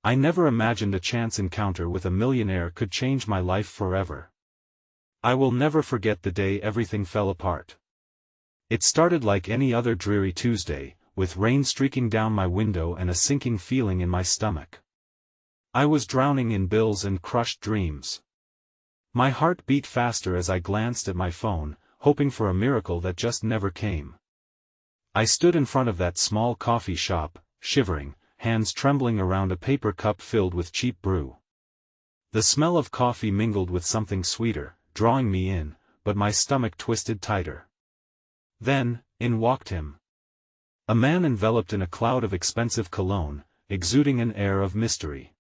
I never imagined a chance encounter with a millionaire could change my life forever. I will never forget the day everything fell apart. It started like any other dreary Tuesday, with rain streaking down my window and a sinking feeling in my stomach. I was drowning in bills and crushed dreams. My heart beat faster as I glanced at my phone, hoping for a miracle that just never came. I stood in front of that small coffee shop, shivering, hands trembling around a paper cup filled with cheap brew. The smell of coffee mingled with something sweeter, drawing me in, but my stomach twisted tighter. Then, in walked him. A man enveloped in a cloud of expensive cologne, exuding an air of mystery.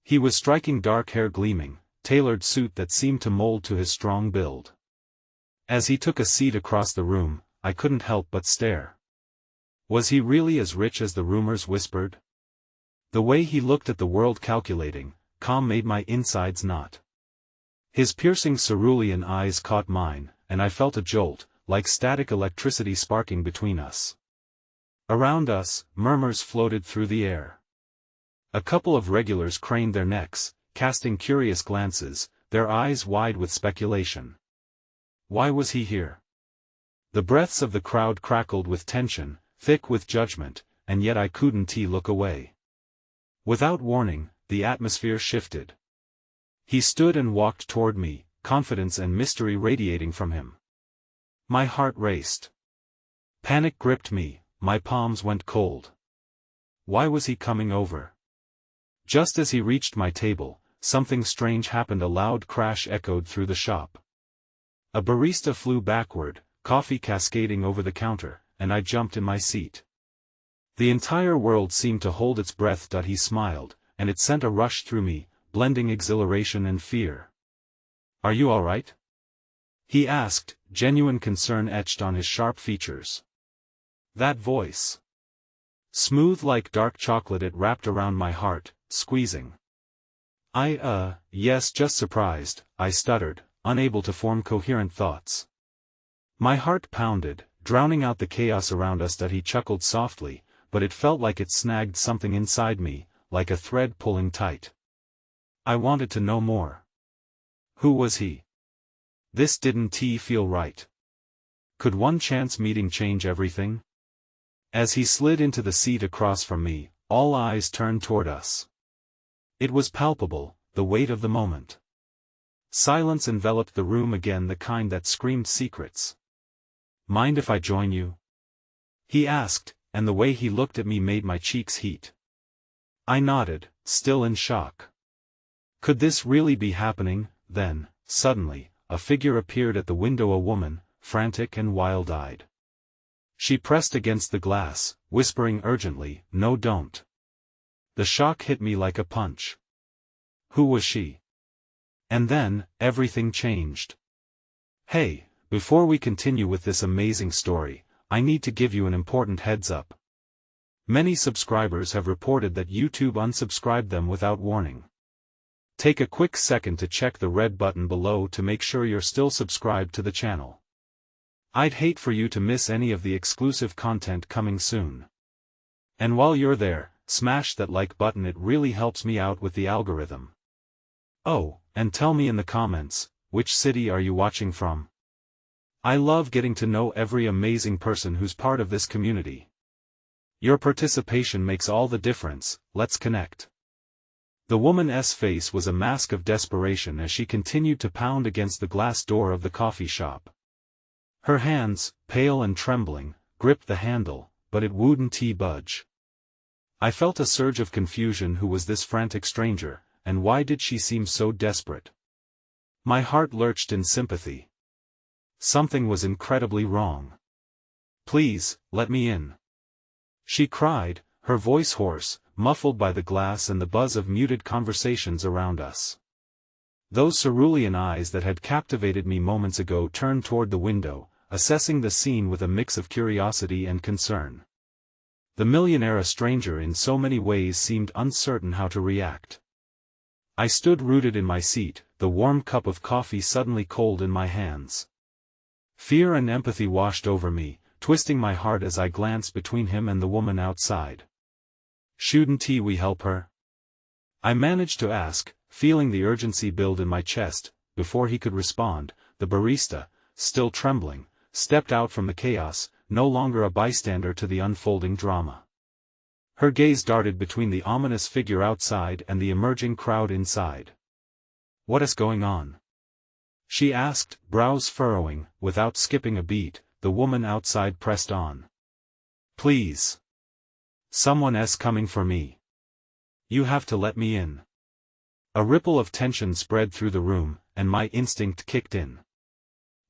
He was striking, dark hair gleaming, tailored suit that seemed to mold to his strong build. As he took a seat across the room, I couldn't help but stare. Was he really as rich as the rumors whispered? The way he looked at the world, calculating, calm, made my insides knot. His piercing cerulean eyes caught mine, and I felt a jolt, like static electricity sparking between us. Around us, murmurs floated through the air. A couple of regulars craned their necks, casting curious glances, their eyes wide with speculation. Why was he here? The breaths of the crowd crackled with tension, thick with judgment, and yet I couldn't look away. Without warning, the atmosphere shifted. He stood and walked toward me, confidence and mystery radiating from him. My heart raced. Panic gripped me, my palms went cold. Why was he coming over? Just as he reached my table, something strange happened. A loud crash echoed through the shop. A barista flew backward, coffee cascading over the counter, and I jumped in my seat. The entire world seemed to hold its breath. He smiled, and it sent a rush through me, blending exhilaration and fear. "Are you all right?" he asked, genuine concern etched on his sharp features. That voice. Smooth like dark chocolate, it wrapped around my heart, squeezing. Yes, just surprised," I stuttered, unable to form coherent thoughts. My heart pounded, drowning out the chaos around us. He chuckled softly, but it felt like it snagged something inside me, like a thread pulling tight. I wanted to know more. Who was he? This didn't feel right. Could one chance meeting change everything? As he slid into the seat across from me, all eyes turned toward us. It was palpable, the weight of the moment. Silence enveloped the room again, the kind that screamed secrets. "Mind if I join you?" he asked, and the way he looked at me made my cheeks heat. I nodded, still in shock. Could this really be happening? Then, suddenly, a figure appeared at the window, a woman, frantic and wild-eyed. She pressed against the glass, whispering urgently, "No, don't." The shock hit me like a punch. Who was she? And then, everything changed. Hey, before we continue with this amazing story, I need to give you an important heads up. Many subscribers have reported that YouTube unsubscribed them without warning. Take a quick second to check the red button below to make sure you're still subscribed to the channel. I'd hate for you to miss any of the exclusive content coming soon. And while you're there, smash that like button, it really helps me out with the algorithm. Oh, and tell me in the comments, which city are you watching from? I love getting to know every amazing person who's part of this community. Your participation makes all the difference. Let's connect. The woman's face was a mask of desperation as she continued to pound against the glass door of the coffee shop. Her hands, pale and trembling, gripped the handle, but it wouldn't budge. I felt a surge of confusion. Who was this frantic stranger, and why did she seem so desperate? My heart lurched in sympathy. Something was incredibly wrong. "Please, let me in," she cried, her voice hoarse, muffled by the glass and the buzz of muted conversations around us. Those cerulean eyes that had captivated me moments ago turned toward the window, assessing the scene with a mix of curiosity and concern. The millionaire, a stranger in so many ways, seemed uncertain how to react. I stood rooted in my seat, the warm cup of coffee suddenly cold in my hands. Fear and empathy washed over me, twisting my heart as I glanced between him and the woman outside. "Shouldn't we help her?" I managed to ask, feeling the urgency build in my chest. Before he could respond, the barista, still trembling, stepped out from the chaos, no longer a bystander to the unfolding drama. Her gaze darted between the ominous figure outside and the emerging crowd inside. "What is going on?" she asked, brows furrowing. Without skipping a beat, the woman outside pressed on. "Please. Someone's coming for me. You have to let me in." A ripple of tension spread through the room, and my instinct kicked in.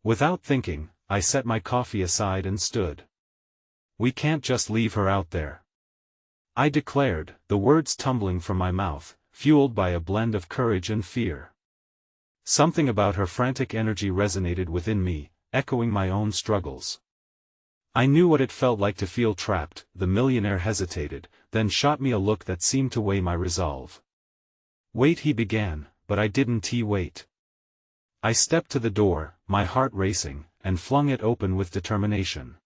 Without thinking, I set my coffee aside and stood. "We can't just leave her out there," I declared, the words tumbling from my mouth, fueled by a blend of courage and fear. Something about her frantic energy resonated within me, echoing my own struggles. I knew what it felt like to feel trapped. The millionaire hesitated, then shot me a look that seemed to weigh my resolve. "Wait," he began, but I didn't wait. I stepped to the door, my heart racing, and flung it open with determination.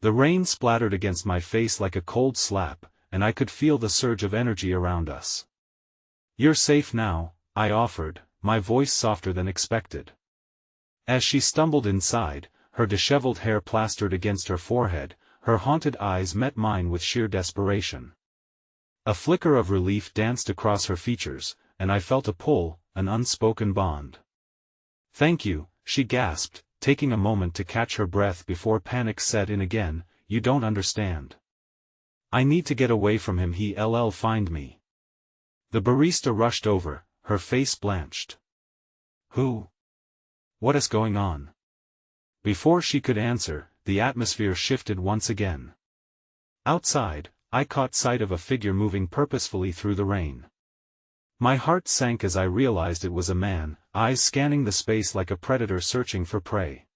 The rain splattered against my face like a cold slap, and I could feel the surge of energy around us. "You're safe now," I offered, my voice softer than expected. As she stumbled inside, her disheveled hair plastered against her forehead, her haunted eyes met mine with sheer desperation. A flicker of relief danced across her features, and I felt a pull, an unspoken bond. "Thank you," she gasped, taking a moment to catch her breath before panic set in again. "You don't understand. I need to get away from him. He'll find me." The barista rushed over, her face blanched. "Who? What is going on?" Before she could answer, the atmosphere shifted once again. Outside, I caught sight of a figure moving purposefully through the rain. My heart sank as I realized it was a man, eyes scanning the space like a predator searching for prey.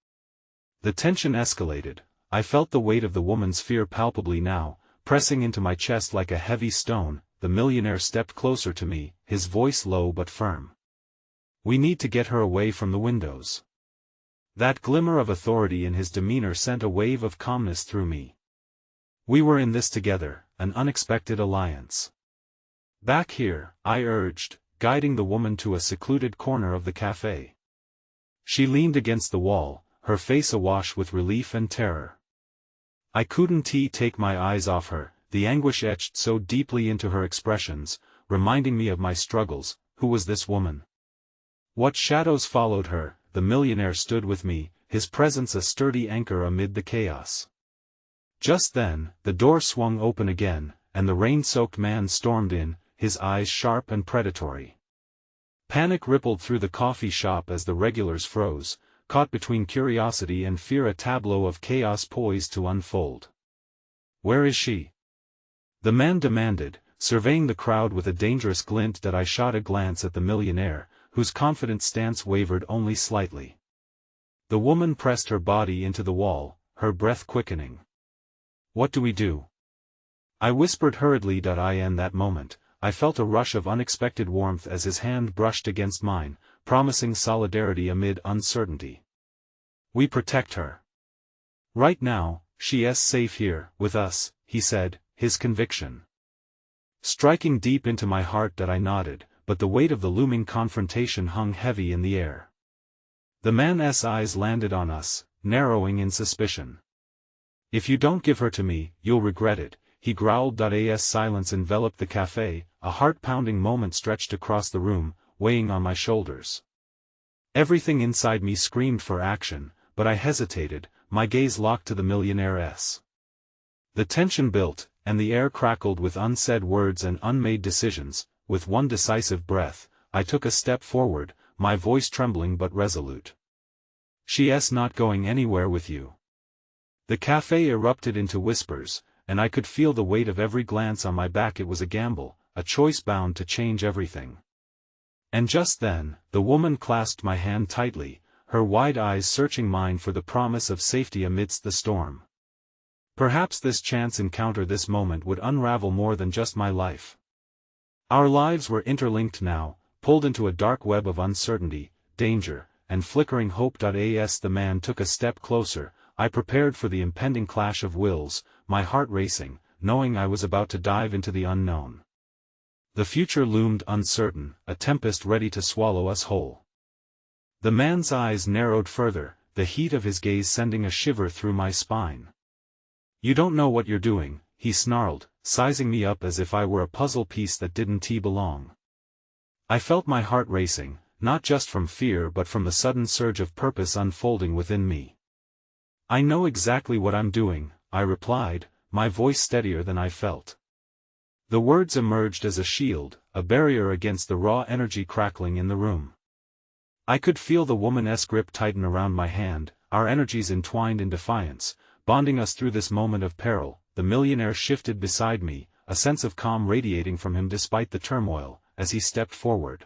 The tension escalated. I felt the weight of the woman's fear palpably now, pressing into my chest like a heavy stone. The millionaire stepped closer to me, his voice low but firm. "We need to get her away from the windows." That glimmer of authority in his demeanor sent a wave of calmness through me. We were in this together, an unexpected alliance. "Back here," I urged, guiding the woman to a secluded corner of the café. She leaned against the wall, her face awash with relief and terror. I couldn't take my eyes off her, the anguish etched so deeply into her expressions, reminding me of my struggles. Who was this woman? What shadows followed her? The millionaire stood with me, his presence a sturdy anchor amid the chaos. Just then, the door swung open again, and the rain-soaked man stormed in, his eyes sharp and predatory. Panic rippled through the coffee shop as the regulars froze, caught between curiosity and fear, a tableau of chaos poised to unfold. "Where is she?" the man demanded, surveying the crowd with a dangerous glint that I shot a glance at the millionaire, whose confident stance wavered only slightly. The woman pressed her body into the wall, her breath quickening. "What do we do?" I whispered hurriedly. In that moment, I felt a rush of unexpected warmth as his hand brushed against mine, promising solidarity amid uncertainty. "We protect her. Right now, she's safe here, with us," he said, his conviction striking deep into my heart. I nodded, but the weight of the looming confrontation hung heavy in the air. The man's eyes landed on us, narrowing in suspicion. "If you don't give her to me, you'll regret it," he growled. As silence enveloped the café, a heart-pounding moment stretched across the room, weighing on my shoulders. Everything inside me screamed for action, but I hesitated, my gaze locked to the millionaire's. The tension built, and the air crackled with unsaid words and unmade decisions. With one decisive breath, I took a step forward, my voice trembling but resolute. "She's not going anywhere with you." The café erupted into whispers, and I could feel the weight of every glance on my back. It was a gamble, a choice bound to change everything. And just then, the woman clasped my hand tightly, her wide eyes searching mine for the promise of safety amidst the storm. Perhaps this chance encounter, this moment, would unravel more than just my life. Our lives were interlinked now, pulled into a dark web of uncertainty, danger, and flickering hope. As the man took a step closer, I prepared for the impending clash of wills, my heart racing, knowing I was about to dive into the unknown. The future loomed uncertain, a tempest ready to swallow us whole. The man's eyes narrowed further, the heat of his gaze sending a shiver through my spine. "You don't know what you're doing," he snarled, sizing me up as if I were a puzzle piece that didn't belong. I felt my heart racing, not just from fear but from the sudden surge of purpose unfolding within me. "I know exactly what I'm doing," I replied, my voice steadier than I felt. The words emerged as a shield, a barrier against the raw energy crackling in the room. I could feel the woman's grip tighten around my hand, our energies entwined in defiance, bonding us through this moment of peril. The millionaire shifted beside me, a sense of calm radiating from him despite the turmoil, as he stepped forward.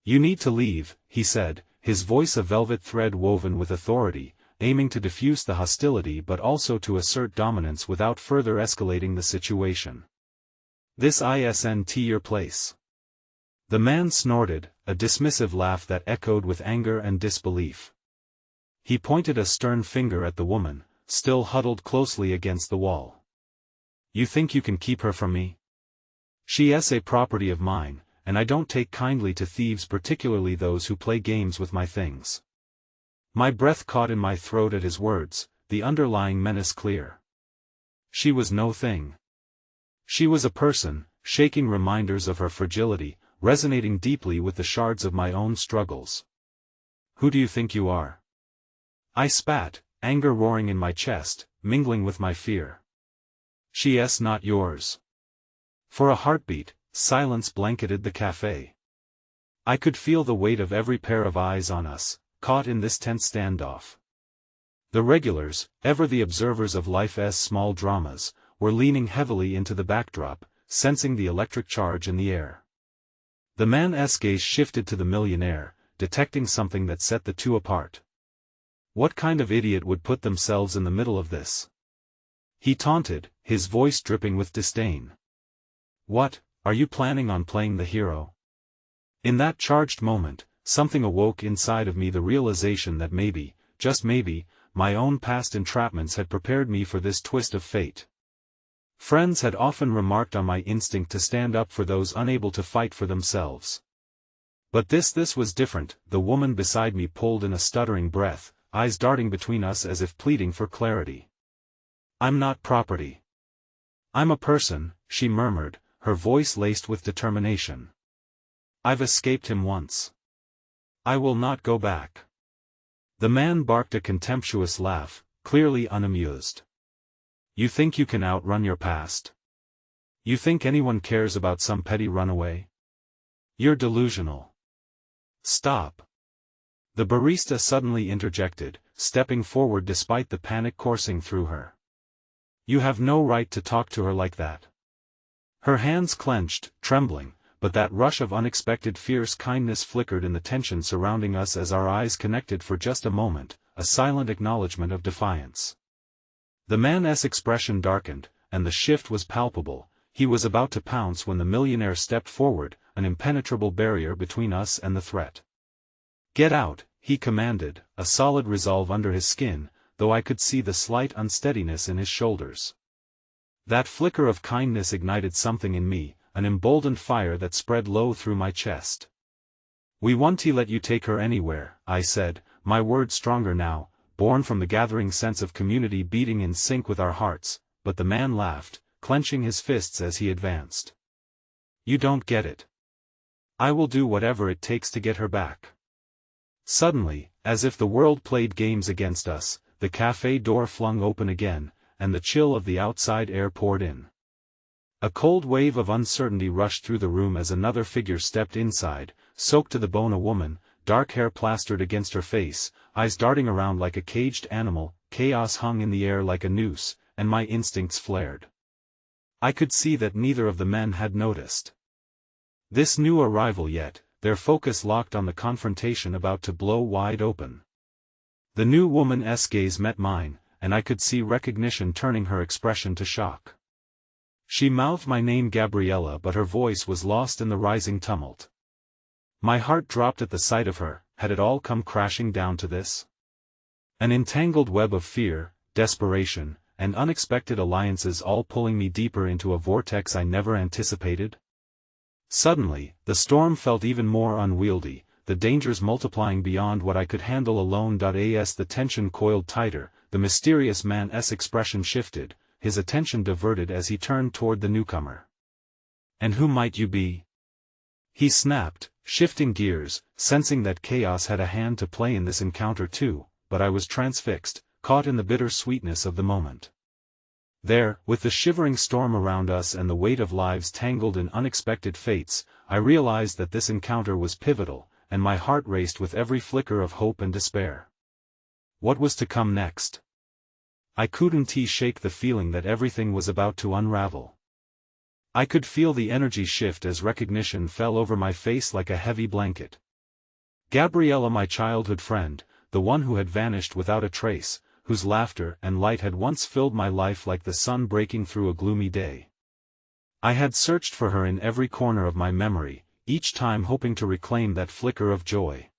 "You need to leave," he said, his voice a velvet thread woven with authority, aiming to diffuse the hostility but also to assert dominance without further escalating the situation. "This isn't your place." The man snorted, a dismissive laugh that echoed with anger and disbelief. He pointed a stern finger at the woman, still huddled closely against the wall. "You think you can keep her from me? She's a property of mine, and I don't take kindly to thieves, particularly those who play games with my things." My breath caught in my throat at his words, the underlying menace clear. She was no thing. She was a person, shaking reminders of her fragility, resonating deeply with the shards of my own struggles. "Who do you think you are?" I spat, anger roaring in my chest, mingling with my fear. "She's not yours." For a heartbeat, silence blanketed the café. I could feel the weight of every pair of eyes on us, caught in this tense standoff. The regulars, ever the observers of life's small dramas, were leaning heavily into the backdrop, sensing the electric charge in the air. The man's gaze shifted to the millionaire, detecting something that set the two apart. What kind of idiot would put themselves in the middle of this? He taunted, his voice dripping with disdain. "What, are you planning on playing the hero?" In that charged moment, something awoke inside of me, the realization that maybe, just maybe, my own past entrapments had prepared me for this twist of fate. Friends had often remarked on my instinct to stand up for those unable to fight for themselves. But this was different. The woman beside me pulled in a stuttering breath, eyes darting between us as if pleading for clarity. "I'm not property. I'm a person," she murmured, her voice laced with determination. "I've escaped him once. I will not go back." The man barked a contemptuous laugh, clearly unamused. "You think you can outrun your past? You think anyone cares about some petty runaway? You're delusional. Stop." The barista suddenly interjected, stepping forward despite the panic coursing through her. "You have no right to talk to her like that." Her hands clenched, trembling, but that rush of unexpected fierce kindness flickered in the tension surrounding us as our eyes connected for just a moment, a silent acknowledgement of defiance. The man's expression darkened, and the shift was palpable. He was about to pounce when the millionaire stepped forward, an impenetrable barrier between us and the threat. "Get out," he commanded, a solid resolve under his skin, though I could see the slight unsteadiness in his shoulders. That flicker of kindness ignited something in me, an emboldened fire that spread low through my chest. "We won't let you take her anywhere," I said, my words stronger now, born from the gathering sense of community beating in sync with our hearts, but the man laughed, clenching his fists as he advanced. "You don't get it. I will do whatever it takes to get her back." Suddenly, as if the world played games against us, the café door flung open again, and the chill of the outside air poured in. A cold wave of uncertainty rushed through the room as another figure stepped inside, soaked to the bone, a woman, dark hair plastered against her face, eyes darting around like a caged animal, chaos hung in the air like a noose, and my instincts flared. I could see that neither of the men had noticed this new arrival yet, their focus locked on the confrontation about to blow wide open. The new woman's gaze met mine, and I could see recognition turning her expression to shock. She mouthed my name, Gabriella, but her voice was lost in the rising tumult. My heart dropped at the sight of her. Had it all come crashing down to this? An entangled web of fear, desperation, and unexpected alliances all pulling me deeper into a vortex I never anticipated? Suddenly, the storm felt even more unwieldy, the dangers multiplying beyond what I could handle alone. As the tension coiled tighter, the mysterious man's expression shifted, his attention diverted as he turned toward the newcomer. "And who might you be?" he snapped, shifting gears, sensing that chaos had a hand to play in this encounter too, but I was transfixed, caught in the bitter sweetness of the moment. There, with the shivering storm around us and the weight of lives tangled in unexpected fates, I realized that this encounter was pivotal, and my heart raced with every flicker of hope and despair. What was to come next? I couldn't shake the feeling that everything was about to unravel. I could feel the energy shift as recognition fell over my face like a heavy blanket. Gabriella, my childhood friend, the one who had vanished without a trace, whose laughter and light had once filled my life like the sun breaking through a gloomy day. I had searched for her in every corner of my memory, each time hoping to reclaim that flicker of joy.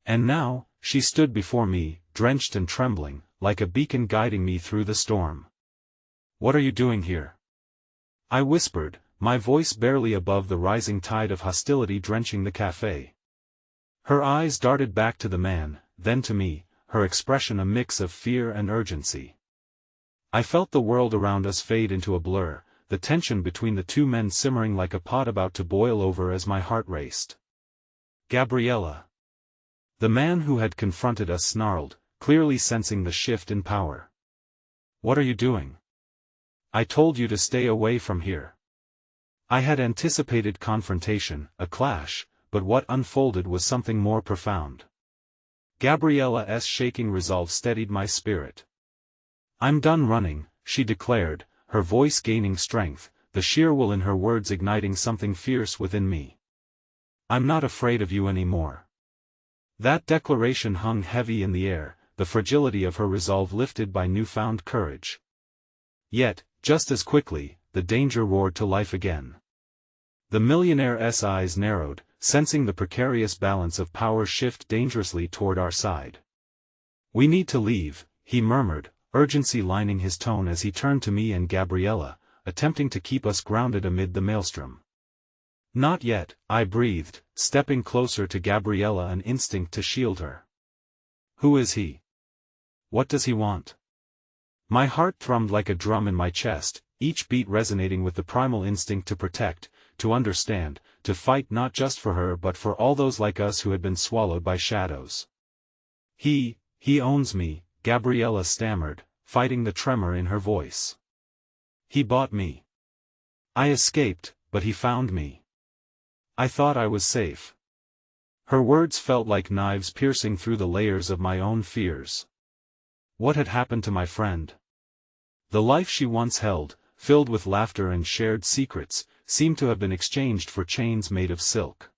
And now, she stood before me, drenched and trembling, like a beacon guiding me through the storm. "What are you doing here?" I whispered, my voice barely above the rising tide of hostility drenching the café. Her eyes darted back to the man, then to me, her expression a mix of fear and urgency. I felt the world around us fade into a blur, the tension between the two men simmering like a pot about to boil over as my heart raced. "Gabriella." The man who had confronted us snarled, clearly sensing the shift in power. "What are you doing? I told you to stay away from here." I had anticipated confrontation, a clash, but what unfolded was something more profound. Gabriella's shaking resolve steadied my spirit. "I'm done running," she declared, her voice gaining strength, the sheer will in her words igniting something fierce within me. "I'm not afraid of you anymore." That declaration hung heavy in the air, the fragility of her resolve lifted by newfound courage. Yet, just as quickly, the danger roared to life again. The millionaire's eyes narrowed, sensing the precarious balance of power shift dangerously toward our side. "We need to leave," he murmured, urgency lining his tone as he turned to me and Gabriella, attempting to keep us grounded amid the maelstrom. "Not yet," I breathed, stepping closer to Gabriella, an instinct to shield her. "Who is he? What does he want?" My heart thrummed like a drum in my chest, each beat resonating with the primal instinct to protect, to understand, to fight not just for her but for all those like us who had been swallowed by shadows. He owns me," Gabriella stammered, fighting the tremor in her voice. "He bought me. I escaped, but he found me. I thought I was safe." Her words felt like knives piercing through the layers of my own fears. What had happened to my friend? The life she once held, filled with laughter and shared secrets, seemed to have been exchanged for chains made of silk.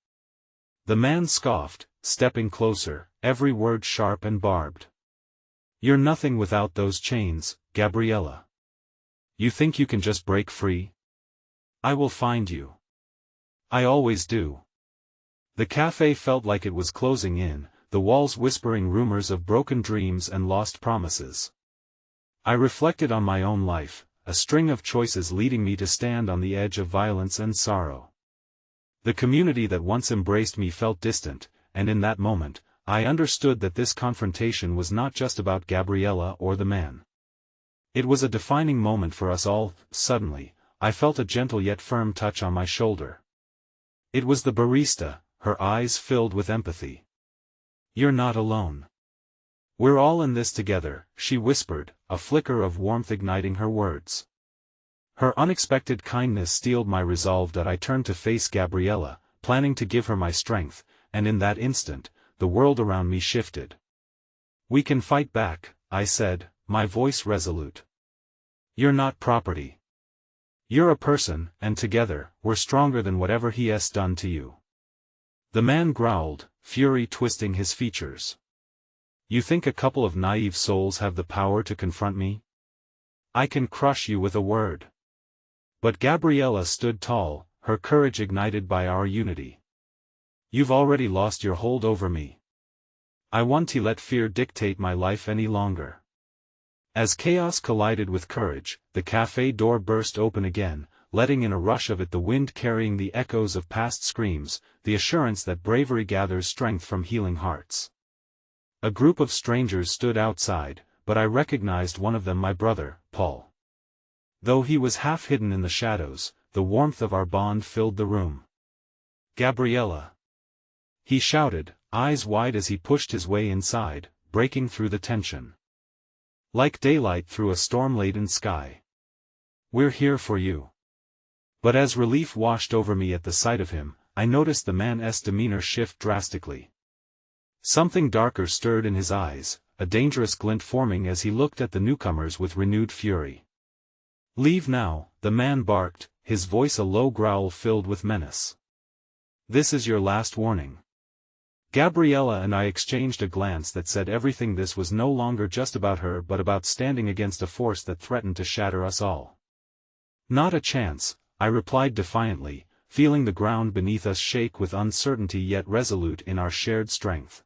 The man scoffed, stepping closer, every word sharp and barbed. "You're nothing without those chains, Gabriella. You think you can just break free? I will find you. I always do." The café felt like it was closing in, the walls whispering rumors of broken dreams and lost promises. I reflected on my own life, a string of choices leading me to stand on the edge of violence and sorrow. The community that once embraced me felt distant, and in that moment, I understood that this confrontation was not just about Gabriella or the man. It was a defining moment for us all. Suddenly, I felt a gentle yet firm touch on my shoulder. It was the barista, her eyes filled with empathy. "You're not alone. We're all in this together," she whispered, a flicker of warmth igniting her words. Her unexpected kindness steeled my resolve that I turned to face Gabriella, planning to give her my strength, and in that instant, the world around me shifted. "We can fight back," I said, my voice resolute. "You're not property. You're a person, and together, we're stronger than whatever he has done to you." The man growled, fury twisting his features. "You think a couple of naive souls have the power to confront me? I can crush you with a word." But Gabriella stood tall, her courage ignited by our unity. "You've already lost your hold over me. I won't let fear dictate my life any longer." As chaos collided with courage, the café door burst open again, letting in a rush of it the wind carrying the echoes of past screams, the assurance that bravery gathers strength from healing hearts. A group of strangers stood outside, but I recognized one of them, my brother, Paul. Though he was half hidden in the shadows, the warmth of our bond filled the room. "Gabriella!" he shouted, eyes wide as he pushed his way inside, breaking through the tension. Like daylight through a storm-laden sky. "We're here for you." But as relief washed over me at the sight of him, I noticed the man's demeanor shift drastically. Something darker stirred in his eyes, a dangerous glint forming as he looked at the newcomers with renewed fury. "Leave now," the man barked, his voice a low growl filled with menace. "This is your last warning." Gabriella and I exchanged a glance that said everything. This was no longer just about her but about standing against a force that threatened to shatter us all. "Not a chance," I replied defiantly, feeling the ground beneath us shake with uncertainty yet resolute in our shared strength.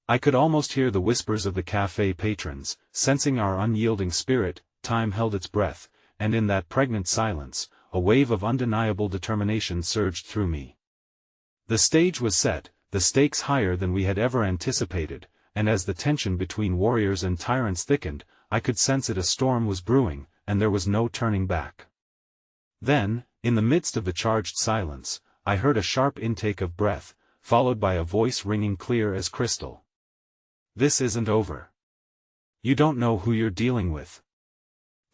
I could almost hear the whispers of the café patrons, sensing our unyielding spirit. Time held its breath, and in that pregnant silence, a wave of undeniable determination surged through me. The stage was set, the stakes higher than we had ever anticipated, and as the tension between warriors and tyrants thickened, I could sense it. A storm was brewing, and there was no turning back. Then, in the midst of the charged silence, I heard a sharp intake of breath, followed by a voice ringing clear as crystal. "This isn't over. You don't know who you're dealing with."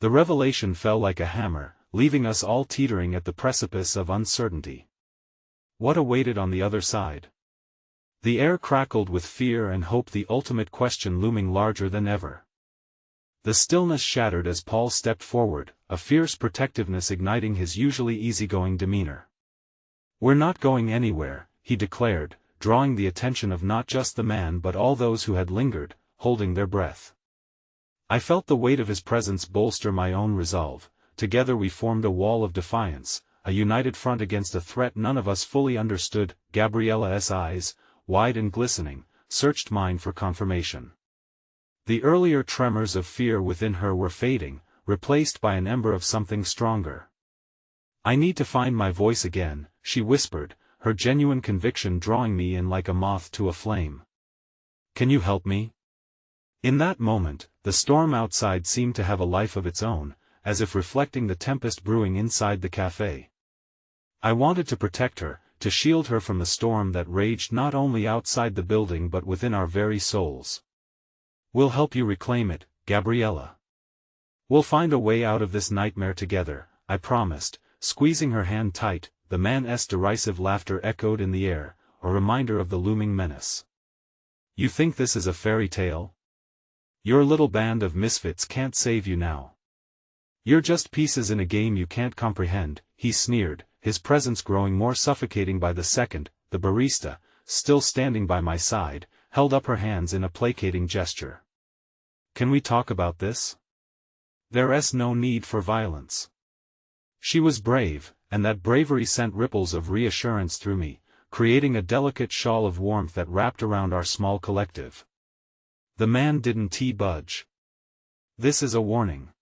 The revelation fell like a hammer, leaving us all teetering at the precipice of uncertainty. What awaited on the other side? The air crackled with fear and hope, the ultimate question looming larger than ever. The stillness shattered as Paul stepped forward, a fierce protectiveness igniting his usually easygoing demeanor. "We're not going anywhere," he declared, drawing the attention of not just the man but all those who had lingered, holding their breath. I felt the weight of his presence bolster my own resolve. Together we formed a wall of defiance, a united front against a threat none of us fully understood. Gabriella's eyes, wide and glistening, searched mine for confirmation. The earlier tremors of fear within her were fading, replaced by an ember of something stronger. "I need to find my voice again," she whispered, her genuine conviction drawing me in like a moth to a flame. "Can you help me?" In that moment, the storm outside seemed to have a life of its own, as if reflecting the tempest brewing inside the café. I wanted to protect her, to shield her from the storm that raged not only outside the building but within our very souls. "We'll help you reclaim it, Gabriella. We'll find a way out of this nightmare together," I promised, squeezing her hand tight. The man's derisive laughter echoed in the air, a reminder of the looming menace. "You think this is a fairy tale? Your little band of misfits can't save you now. You're just pieces in a game you can't comprehend," he sneered, his presence growing more suffocating by the second. The barista, still standing by my side, held up her hands in a placating gesture. "Can we talk about this? There's no need for violence." She was brave, and that bravery sent ripples of reassurance through me, creating a delicate shawl of warmth that wrapped around our small collective. The man didn't budge. "This is a warning.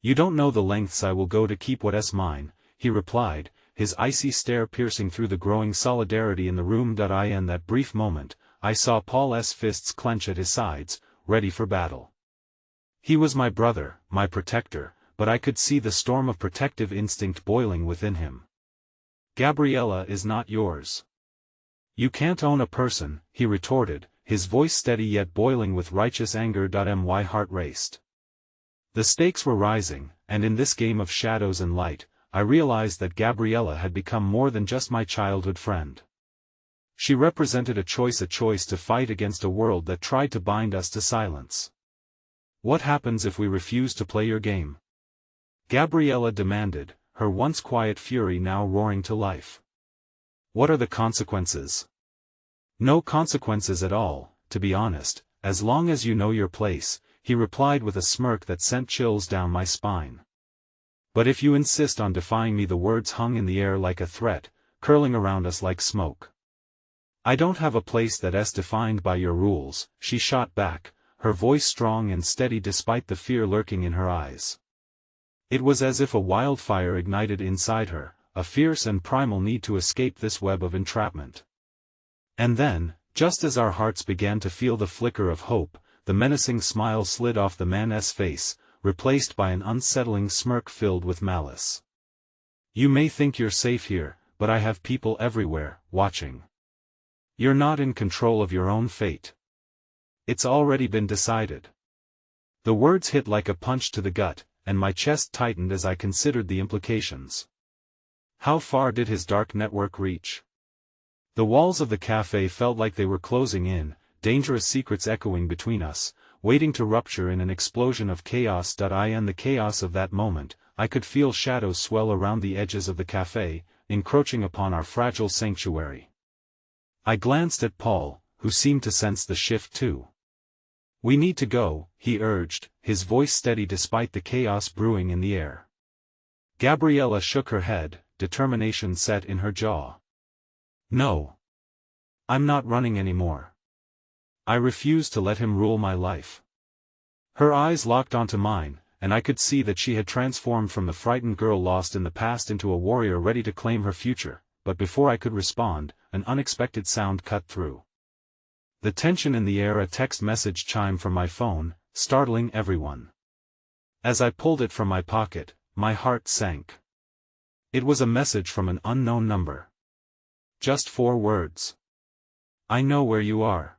You don't know the lengths I will go to keep what's mine," he replied, his icy stare piercing through the growing solidarity in the room. In that brief moment, I saw Paul's fists clench at his sides, ready for battle. He was my brother, my protector, but I could see the storm of protective instinct boiling within him. "Gabriella is not yours. You can't own a person," he retorted, his voice steady yet boiling with righteous anger. My heart raced. The stakes were rising, and in this game of shadows and light, I realized that Gabriella had become more than just my childhood friend. She represented a choice to fight against a world that tried to bind us to silence. "What happens if we refuse to play your game?" Gabriella demanded, her once quiet fury now roaring to life. "What are the consequences?" "No consequences at all, to be honest, as long as you know your place," he replied with a smirk that sent chills down my spine. "But if you insist on defying me," the words hung in the air like a threat, curling around us like smoke. "I don't have a place that's defined by your rules," she shot back, her voice strong and steady despite the fear lurking in her eyes. It was as if a wildfire ignited inside her, a fierce and primal need to escape this web of entrapment. And then, just as our hearts began to feel the flicker of hope, the menacing smile slid off the man's face, replaced by an unsettling smirk filled with malice. You may think you're safe here, but I have people everywhere, watching. You're not in control of your own fate. It's already been decided. The words hit like a punch to the gut, and my chest tightened as I considered the implications. How far did his dark network reach? The walls of the cafe felt like they were closing in, dangerous secrets echoing between us, waiting to rupture in an explosion of chaos. In the chaos of that moment, I could feel shadows swell around the edges of the cafe, encroaching upon our fragile sanctuary. I glanced at Paul, who seemed to sense the shift too. We need to go, he urged, his voice steady despite the chaos brewing in the air. Gabriella shook her head, determination set in her jaw. No. I'm not running anymore. I refuse to let him rule my life. Her eyes locked onto mine, and I could see that she had transformed from the frightened girl lost in the past into a warrior ready to claim her future, but before I could respond, an unexpected sound cut through. The tension in the air. A text message chimed from my phone, startling everyone. As I pulled it from my pocket, my heart sank. It was a message from an unknown number. Just 4 words. I know where you are.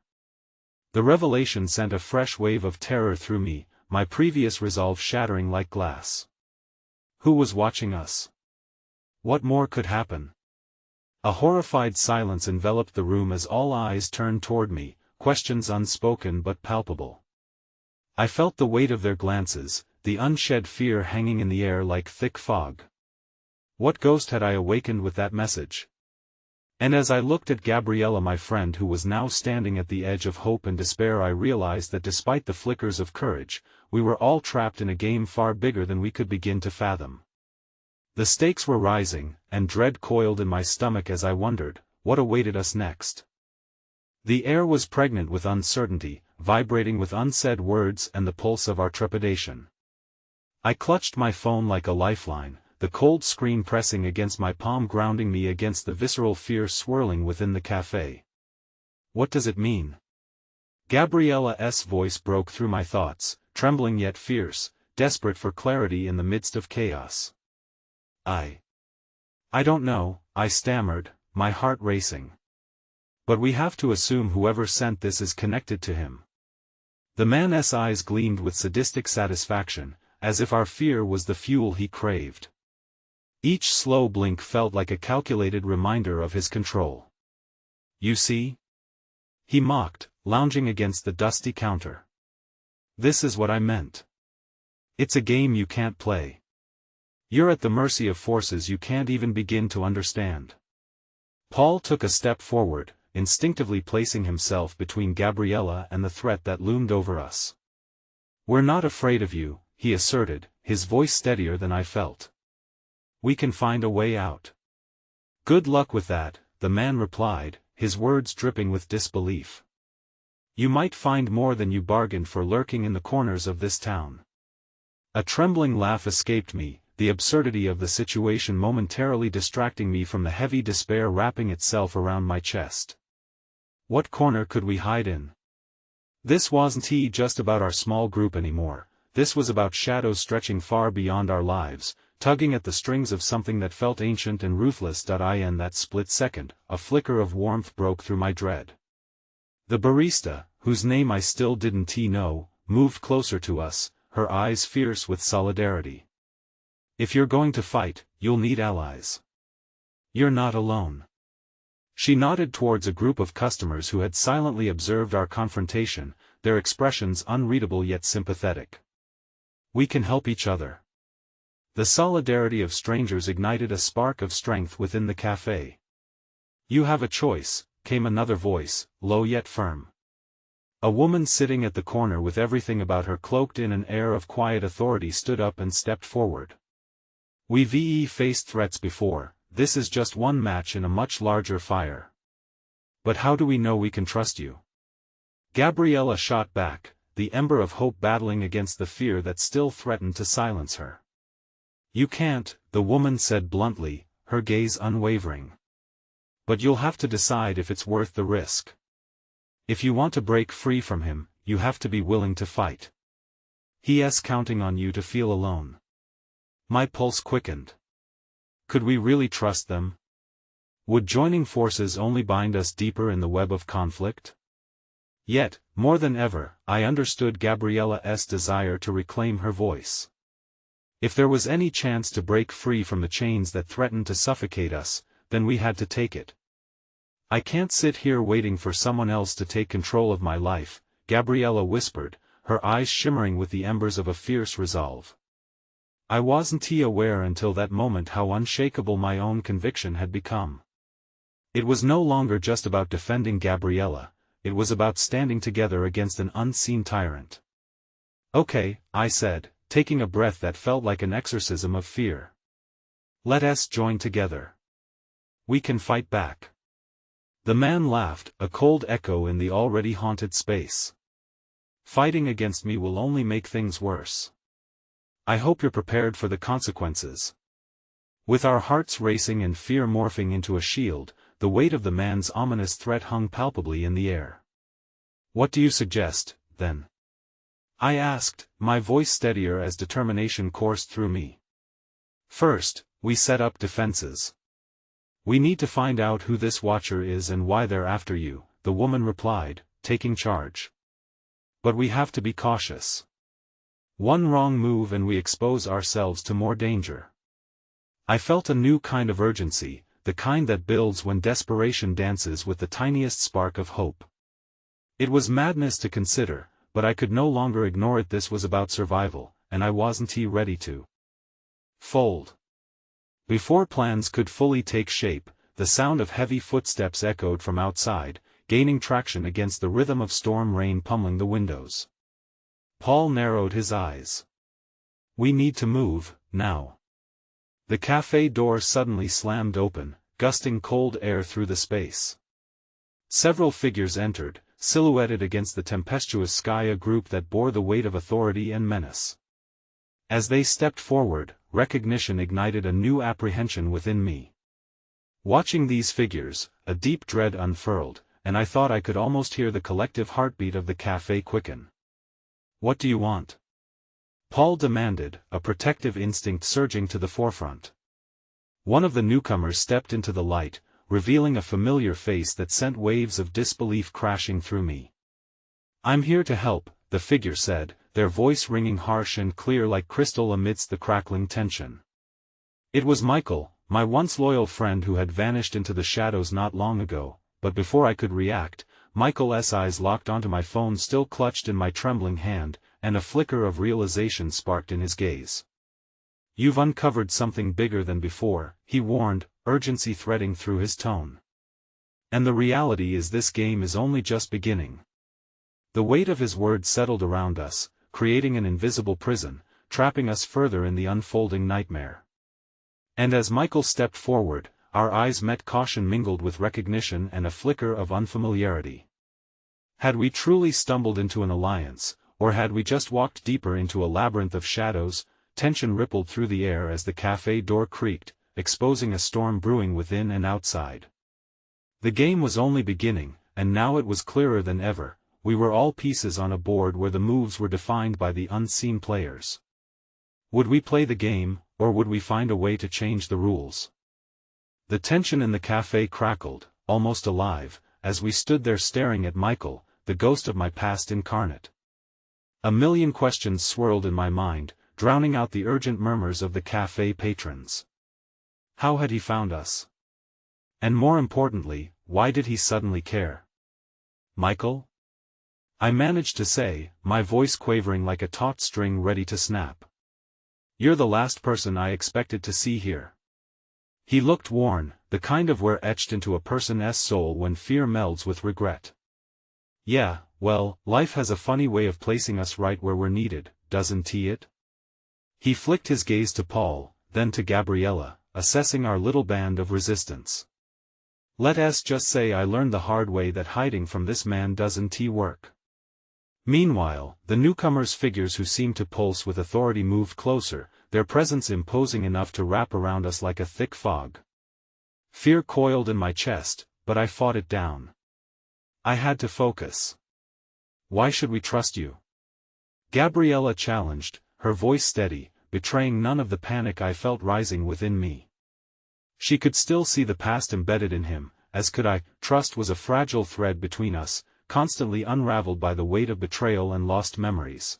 The revelation sent a fresh wave of terror through me, my previous resolve shattering like glass. Who was watching us? What more could happen? A horrified silence enveloped the room as all eyes turned toward me, questions unspoken but palpable. I felt the weight of their glances, the unshed fear hanging in the air like thick fog. What ghost had I awakened with that message? And as I looked at Gabriella, my friend who was now standing at the edge of hope and despair, I realized that despite the flickers of courage, we were all trapped in a game far bigger than we could begin to fathom. The stakes were rising, and dread coiled in my stomach as I wondered, what awaited us next? The air was pregnant with uncertainty, vibrating with unsaid words and the pulse of our trepidation. I clutched my phone like a lifeline, the cold screen pressing against my palm, grounding me against the visceral fear swirling within the cafe. What does it mean? Gabriella's voice broke through my thoughts, trembling yet fierce, desperate for clarity in the midst of chaos. I don't know, I stammered, my heart racing. But we have to assume whoever sent this is connected to him. The man's eyes gleamed with sadistic satisfaction, as if our fear was the fuel he craved. Each slow blink felt like a calculated reminder of his control. You see? He mocked, lounging against the dusty counter. This is what I meant. It's a game you can't play. You're at the mercy of forces you can't even begin to understand. Paul took a step forward, instinctively placing himself between Gabriella and the threat that loomed over us. We're not afraid of you, he asserted, his voice steadier than I felt. We can find a way out. Good luck with that, the man replied, his words dripping with disbelief. You might find more than you bargained for lurking in the corners of this town. A trembling laugh escaped me, the absurdity of the situation momentarily distracting me from the heavy despair wrapping itself around my chest. What corner could we hide in? This wasn't just about our small group anymore, this was about shadows stretching far beyond our lives, tugging at the strings of something that felt ancient and ruthless. In that split second, a flicker of warmth broke through my dread. The barista, whose name I still didn't know, moved closer to us, her eyes fierce with solidarity. If you're going to fight, you'll need allies. You're not alone. She nodded towards a group of customers who had silently observed our confrontation, their expressions unreadable yet sympathetic. We can help each other. The solidarity of strangers ignited a spark of strength within the cafe. You have a choice, came another voice, low yet firm. A woman sitting at the corner with everything about her cloaked in an air of quiet authority stood up and stepped forward. We've faced threats before, this is just one match in a much larger fire. But how do we know we can trust you? Gabriella shot back, the ember of hope battling against the fear that still threatened to silence her. You can't, the woman said bluntly, her gaze unwavering. But you'll have to decide if it's worth the risk. If you want to break free from him, you have to be willing to fight. He's counting on you to feel alone. My pulse quickened. Could we really trust them? Would joining forces only bind us deeper in the web of conflict? Yet, more than ever, I understood Gabriella's desire to reclaim her voice. If there was any chance to break free from the chains that threatened to suffocate us, then we had to take it. I can't sit here waiting for someone else to take control of my life, Gabriella whispered, her eyes shimmering with the embers of a fierce resolve. I wasn't aware until that moment how unshakable my own conviction had become. It was no longer just about defending Gabriella, it was about standing together against an unseen tyrant. Okay, I said, taking a breath that felt like an exorcism of fear. Let us join together. We can fight back. The man laughed, a cold echo in the already haunted space. Fighting against me will only make things worse. I hope you're prepared for the consequences. With our hearts racing and fear morphing into a shield, the weight of the man's ominous threat hung palpably in the air. What do you suggest, then? I asked, my voice steadier as determination coursed through me. First, we set up defenses. We need to find out who this watcher is and why they're after you, the woman replied, taking charge. But we have to be cautious. One wrong move and we expose ourselves to more danger. I felt a new kind of urgency, the kind that builds when desperation dances with the tiniest spark of hope. It was madness to consider, but I could no longer ignore it. This was about survival, and I wasn't ready to fold. Before plans could fully take shape, the sound of heavy footsteps echoed from outside, gaining traction against the rhythm of storm rain pummeling the windows. Paul narrowed his eyes. We need to move, now. The cafe door suddenly slammed open, gusting cold air through the space. Several figures entered, silhouetted against the tempestuous sky, a group that bore the weight of authority and menace. As they stepped forward, recognition ignited a new apprehension within me. Watching these figures, a deep dread unfurled, and I thought I could almost hear the collective heartbeat of the cafe quicken. What do you want? Paul demanded, a protective instinct surging to the forefront. One of the newcomers stepped into the light, revealing a familiar face that sent waves of disbelief crashing through me. I'm here to help, the figure said, their voice ringing harsh and clear like crystal amidst the crackling tension. It was Michael, my once loyal friend who had vanished into the shadows not long ago, but before I could react, Michael's eyes locked onto my phone still clutched in my trembling hand, and a flicker of realization sparked in his gaze. You've uncovered something bigger than before, he warned, urgency threading through his tone. And the reality is this game is only just beginning. The weight of his words settled around us, creating an invisible prison, trapping us further in the unfolding nightmare. And as Michael stepped forward, our eyes met, caution mingled with recognition and a flicker of unfamiliarity. Had we truly stumbled into an alliance, or had we just walked deeper into a labyrinth of shadows? Tension rippled through the air as the cafe door creaked, exposing a storm brewing within and outside. The game was only beginning, and now it was clearer than ever. We were all pieces on a board where the moves were defined by the unseen players. Would we play the game, or would we find a way to change the rules? The tension in the cafe crackled, almost alive, as we stood there staring at Michael, the ghost of my past incarnate. A million questions swirled in my mind, drowning out the urgent murmurs of the cafe patrons. How had he found us? And more importantly, why did he suddenly care? Michael? I managed to say, my voice quavering like a taut string ready to snap. You're the last person I expected to see here. He looked worn, the kind of wear etched into a person's soul when fear melds with regret. Yeah, well, life has a funny way of placing us right where we're needed, doesn't it? He flicked his gaze to Paul, then to Gabriella, assessing our little band of resistance. Let us just say I learned the hard way that hiding from this man doesn't work. Meanwhile, the newcomers' figures who seemed to pulse with authority moved closer, their presence imposing enough to wrap around us like a thick fog. Fear coiled in my chest, but I fought it down. I had to focus. "Why should we trust you?" Gabriella challenged, her voice steady, betraying none of the panic I felt rising within me. She could still see the past embedded in him, as could I. Trust was a fragile thread between us, constantly unraveled by the weight of betrayal and lost memories.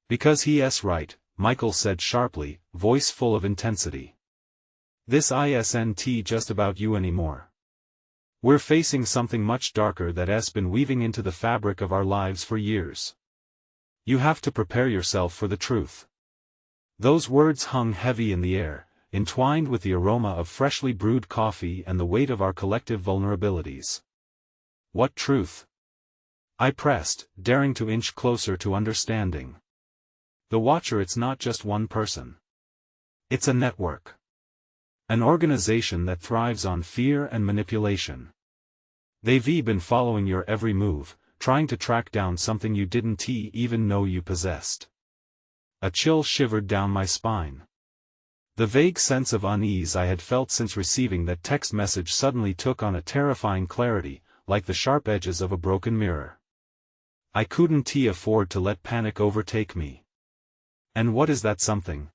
"Because he's right," Michael said sharply, voice full of intensity. "This isn't just about you anymore. We're facing something much darker that's been weaving into the fabric of our lives for years. You have to prepare yourself for the truth." Those words hung heavy in the air, entwined with the aroma of freshly brewed coffee and the weight of our collective vulnerabilities. "What truth?" I pressed, daring to inch closer to understanding. "The Watcher, it's not just one person. It's a network. An organization that thrives on fear and manipulation. They've been following your every move, trying to track down something you didn't even know you possessed." A chill shivered down my spine. The vague sense of unease I had felt since receiving that text message suddenly took on a terrifying clarity, like the sharp edges of a broken mirror. I couldn't afford to let panic overtake me. "And what is that something?"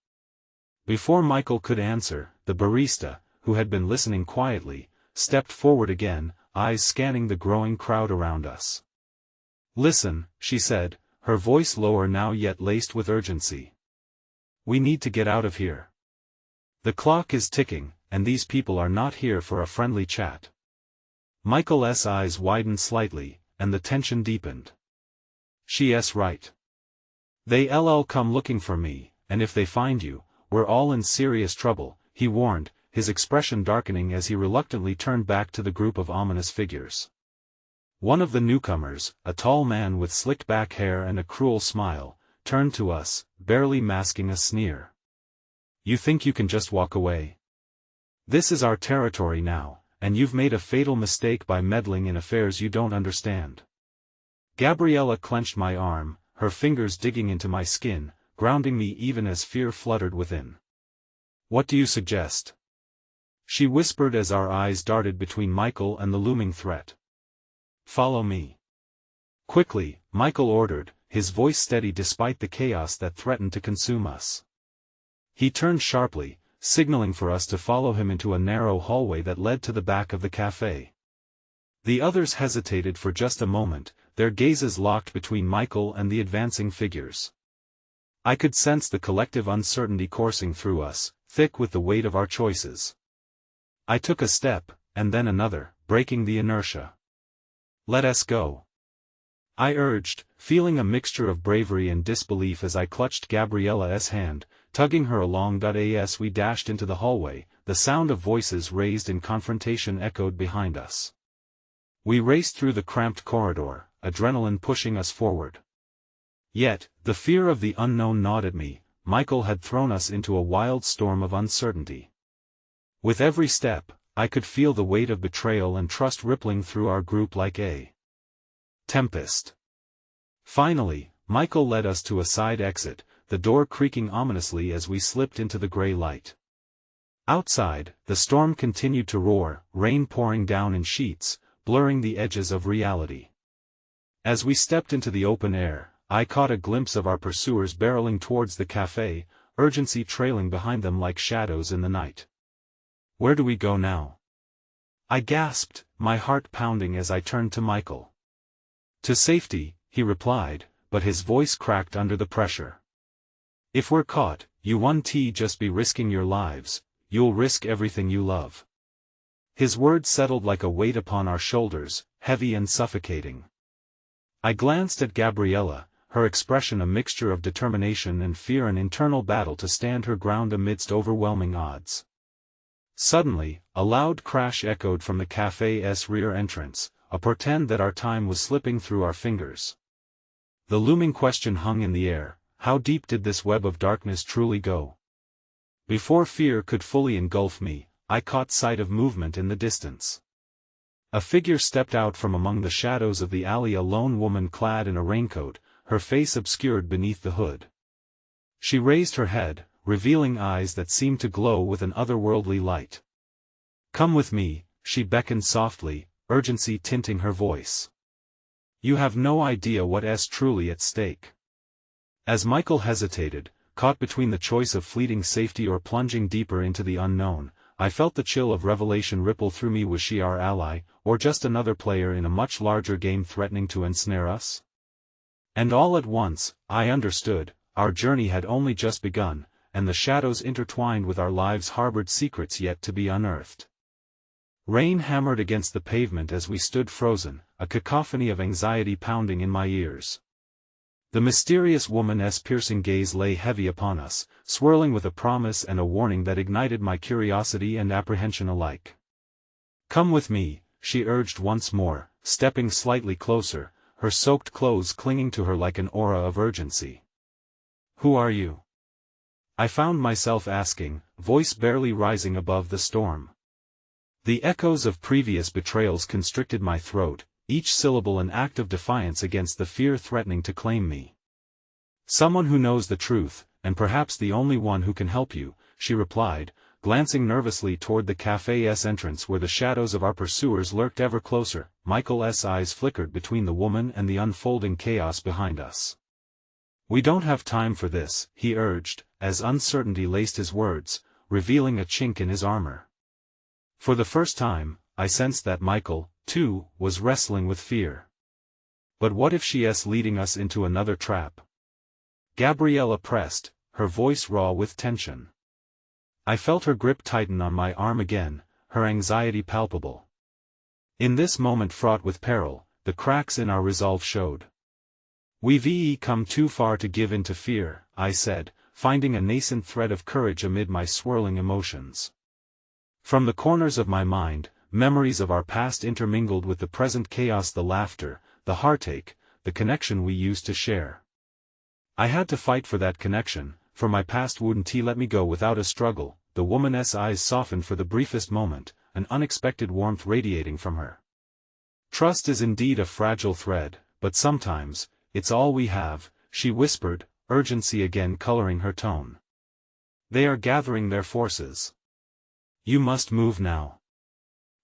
Before Michael could answer, the barista, who had been listening quietly, stepped forward again, eyes scanning the growing crowd around us. "Listen," she said, her voice lower now yet laced with urgency. "We need to get out of here. The clock is ticking, and these people are not here for a friendly chat." Michael's eyes widened slightly, and the tension deepened. "She's right. They'll come looking for me, and if they find you, we're all in serious trouble," he warned, his expression darkening as he reluctantly turned back to the group of ominous figures. One of the newcomers, a tall man with slicked back hair and a cruel smile, turned to us, barely masking a sneer. "You think you can just walk away? This is our territory now, and you've made a fatal mistake by meddling in affairs you don't understand." Gabriella clenched my arm, her fingers digging into my skin, grounding me even as fear fluttered within. "What do you suggest?" she whispered as our eyes darted between Michael and the looming threat. "Follow me." Quickly, Michael ordered, his voice steady despite the chaos that threatened to consume us. He turned sharply, signaling for us to follow him into a narrow hallway that led to the back of the café. The others hesitated for just a moment, their gazes locked between Michael and the advancing figures. I could sense the collective uncertainty coursing through us, thick with the weight of our choices. I took a step, and then another, breaking the inertia. "Let us go," I urged, feeling a mixture of bravery and disbelief as I clutched Gabriella's hand, tugging her along. As we dashed into the hallway, the sound of voices raised in confrontation echoed behind us. We raced through the cramped corridor, adrenaline pushing us forward. Yet, the fear of the unknown gnawed at me. Michael had thrown us into a wild storm of uncertainty. With every step, I could feel the weight of betrayal and trust rippling through our group like a tempest. Finally, Michael led us to a side exit, the door creaking ominously as we slipped into the gray light. Outside, the storm continued to roar, rain pouring down in sheets, blurring the edges of reality. As we stepped into the open air, I caught a glimpse of our pursuers barreling towards the café, urgency trailing behind them like shadows in the night. "Where do we go now?" I gasped, my heart pounding as I turned to Michael. "To safety," he replied, but his voice cracked under the pressure. "If we're caught, you won't just be risking your lives, you'll risk everything you love." His words settled like a weight upon our shoulders, heavy and suffocating. I glanced at Gabriella, her expression a mixture of determination and fear, an internal battle to stand her ground amidst overwhelming odds. Suddenly, a loud crash echoed from the café's rear entrance, a portend that our time was slipping through our fingers. The looming question hung in the air: how deep did this web of darkness truly go? Before fear could fully engulf me, I caught sight of movement in the distance. A figure stepped out from among the shadows of the alley, a lone woman clad in a raincoat, her face obscured beneath the hood. She raised her head, revealing eyes that seemed to glow with an otherworldly light. "Come with me," she beckoned softly, urgency tinting her voice. "You have no idea what is truly at stake." As Michael hesitated, caught between the choice of fleeting safety or plunging deeper into the unknown, I felt the chill of revelation ripple through me. Was she our ally, or just another player in a much larger game threatening to ensnare us? And all at once, I understood, our journey had only just begun, and the shadows intertwined with our lives harbored secrets yet to be unearthed. Rain hammered against the pavement as we stood frozen, a cacophony of anxiety pounding in my ears. The mysterious woman's piercing gaze lay heavy upon us, swirling with a promise and a warning that ignited my curiosity and apprehension alike. "Come with me," she urged once more, stepping slightly closer, her soaked clothes clinging to her like an aura of urgency. "Who are you?" I found myself asking, voice barely rising above the storm. The echoes of previous betrayals constricted my throat, each syllable an act of defiance against the fear threatening to claim me. "Someone who knows the truth, and perhaps the only one who can help you," she replied, glancing nervously toward the café's entrance where the shadows of our pursuers lurked ever closer. Michael's eyes flickered between the woman and the unfolding chaos behind us. "We don't have time for this," he urged, as uncertainty laced his words, revealing a chink in his armor. For the first time, I sensed that Michael, too, was wrestling with fear. But what if she's leading us into another trap? Gabriella pressed, her voice raw with tension. I felt her grip tighten on my arm again, her anxiety palpable. In this moment fraught with peril, the cracks in our resolve showed. "We've come too far to give in to fear," I said, finding a nascent thread of courage amid my swirling emotions. From the corners of my mind, memories of our past intermingled with the present chaos, the laughter, the heartache, the connection we used to share. I had to fight for that connection, for my past wouldn't let me go without a struggle. The woman's eyes softened for the briefest moment, an unexpected warmth radiating from her. "Trust is indeed a fragile thread, but sometimes, it's all we have," she whispered, urgency again coloring her tone. "They are gathering their forces. You must move now."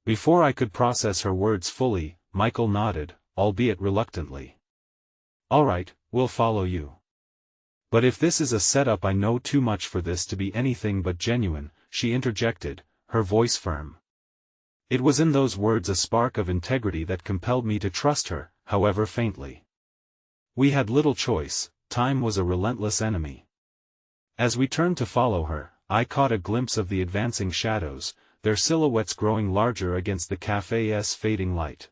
Before I could process her words fully, Michael nodded, albeit reluctantly. "All right, we'll follow you. But if this is a setup, I know too much for this to be anything but genuine," she interjected, her voice firm. It was in those words a spark of integrity that compelled me to trust her, however faintly. We had little choice, time was a relentless enemy. As we turned to follow her, I caught a glimpse of the advancing shadows, their silhouettes growing larger against the café's fading light.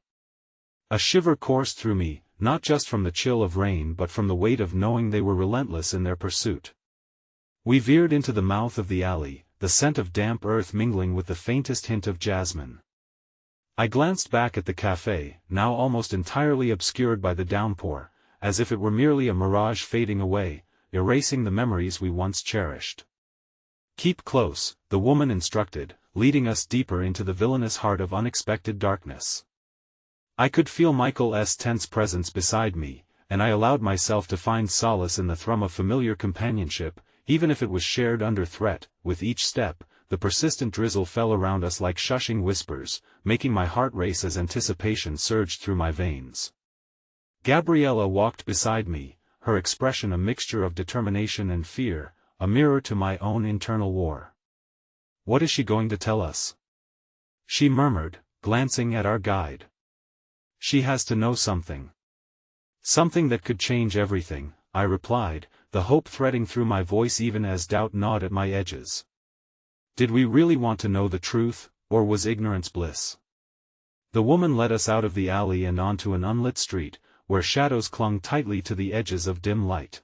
A shiver coursed through me, not just from the chill of rain but from the weight of knowing they were relentless in their pursuit. We veered into the mouth of the alley, the scent of damp earth mingling with the faintest hint of jasmine. I glanced back at the café, now almost entirely obscured by the downpour, as if it were merely a mirage fading away, erasing the memories we once cherished. "Keep close," the woman instructed, leading us deeper into the villainous heart of unexpected darkness. I could feel Michael's tense presence beside me, and I allowed myself to find solace in the thrum of familiar companionship, even if it was shared under threat. With each step, the persistent drizzle fell around us like shushing whispers, making my heart race as anticipation surged through my veins. Gabriella walked beside me, her expression a mixture of determination and fear, a mirror to my own internal war. "What is she going to tell us?" she murmured, glancing at our guide. "She has to know something. Something that could change everything," I replied, the hope threading through my voice even as doubt gnawed at my edges. Did we really want to know the truth, or was ignorance bliss? The woman led us out of the alley and onto an unlit street, where shadows clung tightly to the edges of dim light.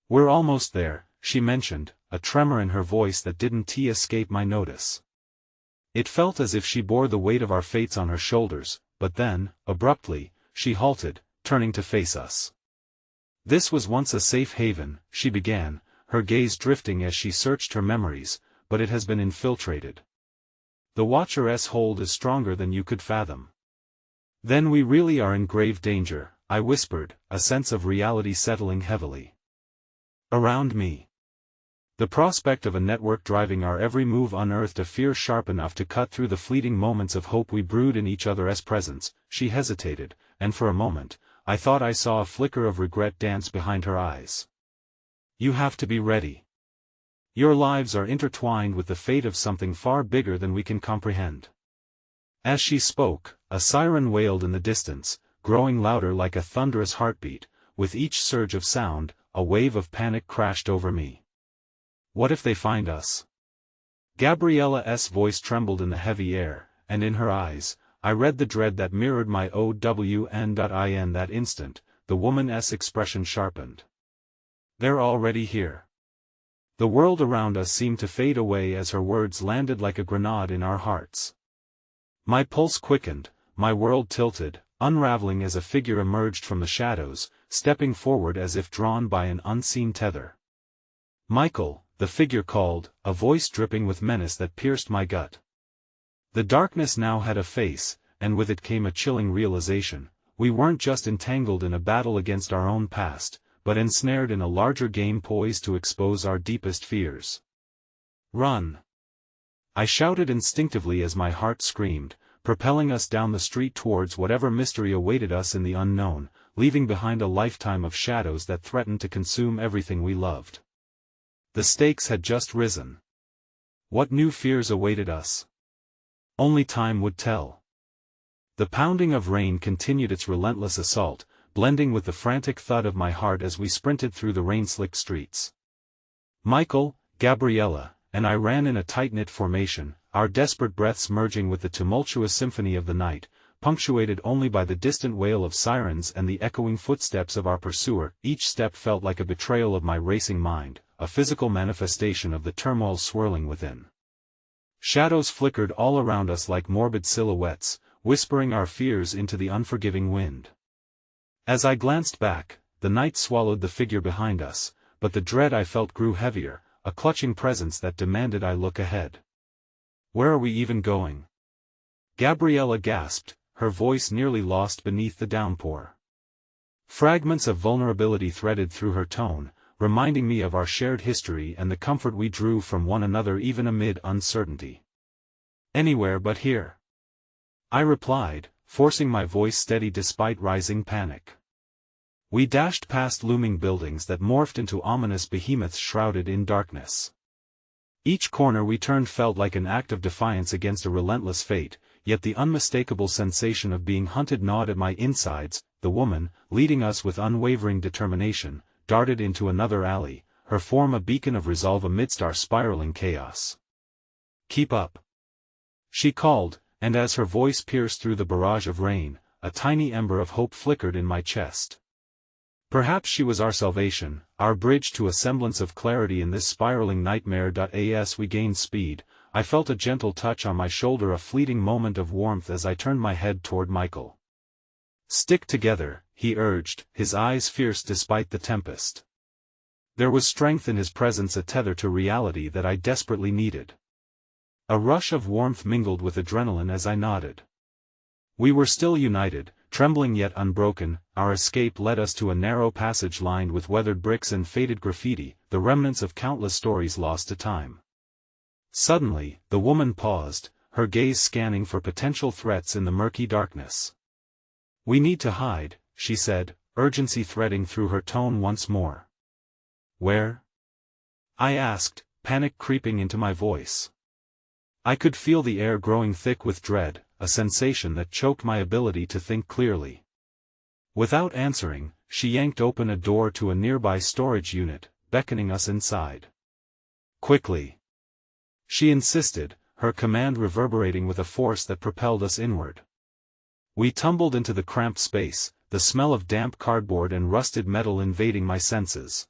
"We're almost there," she mentioned, a tremor in her voice that didn't escape my notice. It felt as if she bore the weight of our fates on her shoulders, but then, abruptly, she halted, turning to face us. "This was once a safe haven," she began, her gaze drifting as she searched her memories, "but it has been infiltrated. The Watcher's hold is stronger than you could fathom." "Then we really are in grave danger," I whispered, a sense of reality settling heavily around me. The prospect of a network driving our every move unearthed a fear sharp enough to cut through the fleeting moments of hope we brewed in each other's presence. She hesitated, and for a moment, I thought I saw a flicker of regret dance behind her eyes. You have to be ready. Your lives are intertwined with the fate of something far bigger than we can comprehend. As she spoke, a siren wailed in the distance, growing louder like a thunderous heartbeat. With each surge of sound, a wave of panic crashed over me. What if they find us? Gabriella's voice trembled in the heavy air, and in her eyes, I read the dread that mirrored my own. That instant, the woman's expression sharpened. They're already here. The world around us seemed to fade away as her words landed like a grenade in our hearts. My pulse quickened, my world tilted, unraveling as a figure emerged from the shadows, stepping forward as if drawn by an unseen tether. Michael, the figure called, a voice dripping with menace that pierced my gut. The darkness now had a face, and with it came a chilling realization. We weren't just entangled in a battle against our own past, but ensnared in a larger game poised to expose our deepest fears. Run! I shouted instinctively as my heart screamed, propelling us down the street towards whatever mystery awaited us in the unknown, leaving behind a lifetime of shadows that threatened to consume everything we loved. The stakes had just risen. What new fears awaited us? Only time would tell. The pounding of rain continued its relentless assault, blending with the frantic thud of my heart as we sprinted through the rain-slicked streets. Michael, Gabriella, and I ran in a tight-knit formation, our desperate breaths merging with the tumultuous symphony of the night, punctuated only by the distant wail of sirens and the echoing footsteps of our pursuer. Each step felt like a betrayal of my racing mind, a physical manifestation of the turmoil swirling within. Shadows flickered all around us like morbid silhouettes, whispering our fears into the unforgiving wind. As I glanced back, the night swallowed the figure behind us, but the dread I felt grew heavier, a clutching presence that demanded I look ahead. Where are we even going? Gabriella gasped, her voice nearly lost beneath the downpour. Fragments of vulnerability threaded through her tone, reminding me of our shared history and the comfort we drew from one another even amid uncertainty. Anywhere but here. I replied, forcing my voice steady despite rising panic. We dashed past looming buildings that morphed into ominous behemoths shrouded in darkness. Each corner we turned felt like an act of defiance against a relentless fate, yet the unmistakable sensation of being hunted gnawed at my insides. The woman, leading us with unwavering determination, darted into another alley, her form a beacon of resolve amidst our spiraling chaos. Keep up! She called, and as her voice pierced through the barrage of rain, a tiny ember of hope flickered in my chest. Perhaps she was our salvation, our bridge to a semblance of clarity in this spiraling nightmare. As we gained speed, I felt a gentle touch on my shoulder, a fleeting moment of warmth as I turned my head toward Michael. Stick together, he urged, his eyes fierce despite the tempest. There was strength in his presence, a tether to reality that I desperately needed. A rush of warmth mingled with adrenaline as I nodded. We were still united, trembling yet unbroken. Our escape led us to a narrow passage lined with weathered bricks and faded graffiti, the remnants of countless stories lost to time. Suddenly, the woman paused, her gaze scanning for potential threats in the murky darkness. We need to hide, she said, urgency threading through her tone once more. Where? I asked, panic creeping into my voice. I could feel the air growing thick with dread, a sensation that choked my ability to think clearly. Without answering, she yanked open a door to a nearby storage unit, beckoning us inside. Quickly! She insisted, her command reverberating with a force that propelled us inward. We tumbled into the cramped space, the smell of damp cardboard and rusted metal invading my senses.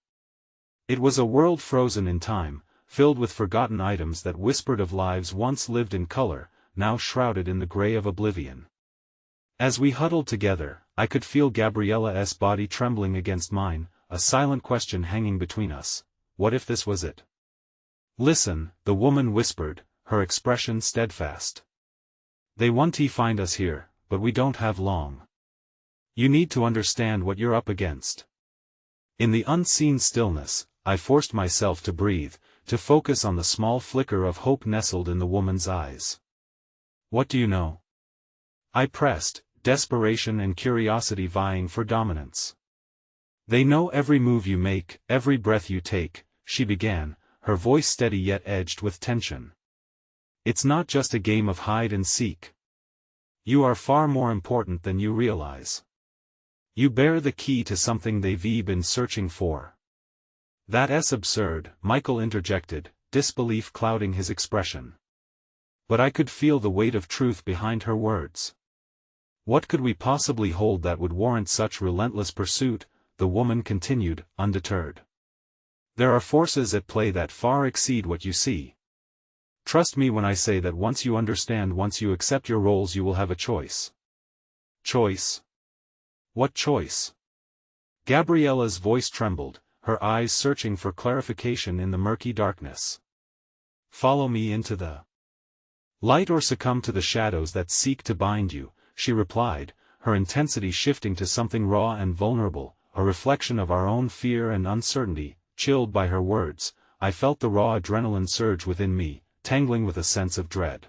It was a world frozen in time, filled with forgotten items that whispered of lives once lived in color, now shrouded in the gray of oblivion. As we huddled together, I could feel Gabriella's body trembling against mine, a silent question hanging between us. What if this was it? Listen, the woman whispered, her expression steadfast. They want to find us here, but we don't have long. You need to understand what you're up against. In the unseen stillness, I forced myself to breathe, to focus on the small flicker of hope nestled in the woman's eyes. "What do you know?" I pressed, desperation and curiosity vying for dominance. "They know every move you make, every breath you take," she began, her voice steady yet edged with tension. "It's not just a game of hide and seek. You are far more important than you realize. You bear the key to something they've been searching for." "That's absurd," Michael interjected, disbelief clouding his expression. But I could feel the weight of truth behind her words. "What could we possibly hold that would warrant such relentless pursuit?" the woman continued, undeterred. "There are forces at play that far exceed what you see. Trust me when I say that once you understand, once you accept your roles, you will have a choice." "Choice? What choice?" Gabriella's voice trembled, her eyes searching for clarification in the murky darkness. "Follow me into the light or succumb to the shadows that seek to bind you," she replied, her intensity shifting to something raw and vulnerable, a reflection of our own fear and uncertainty. Chilled by her words, I felt the raw adrenaline surge within me, tangling with a sense of dread.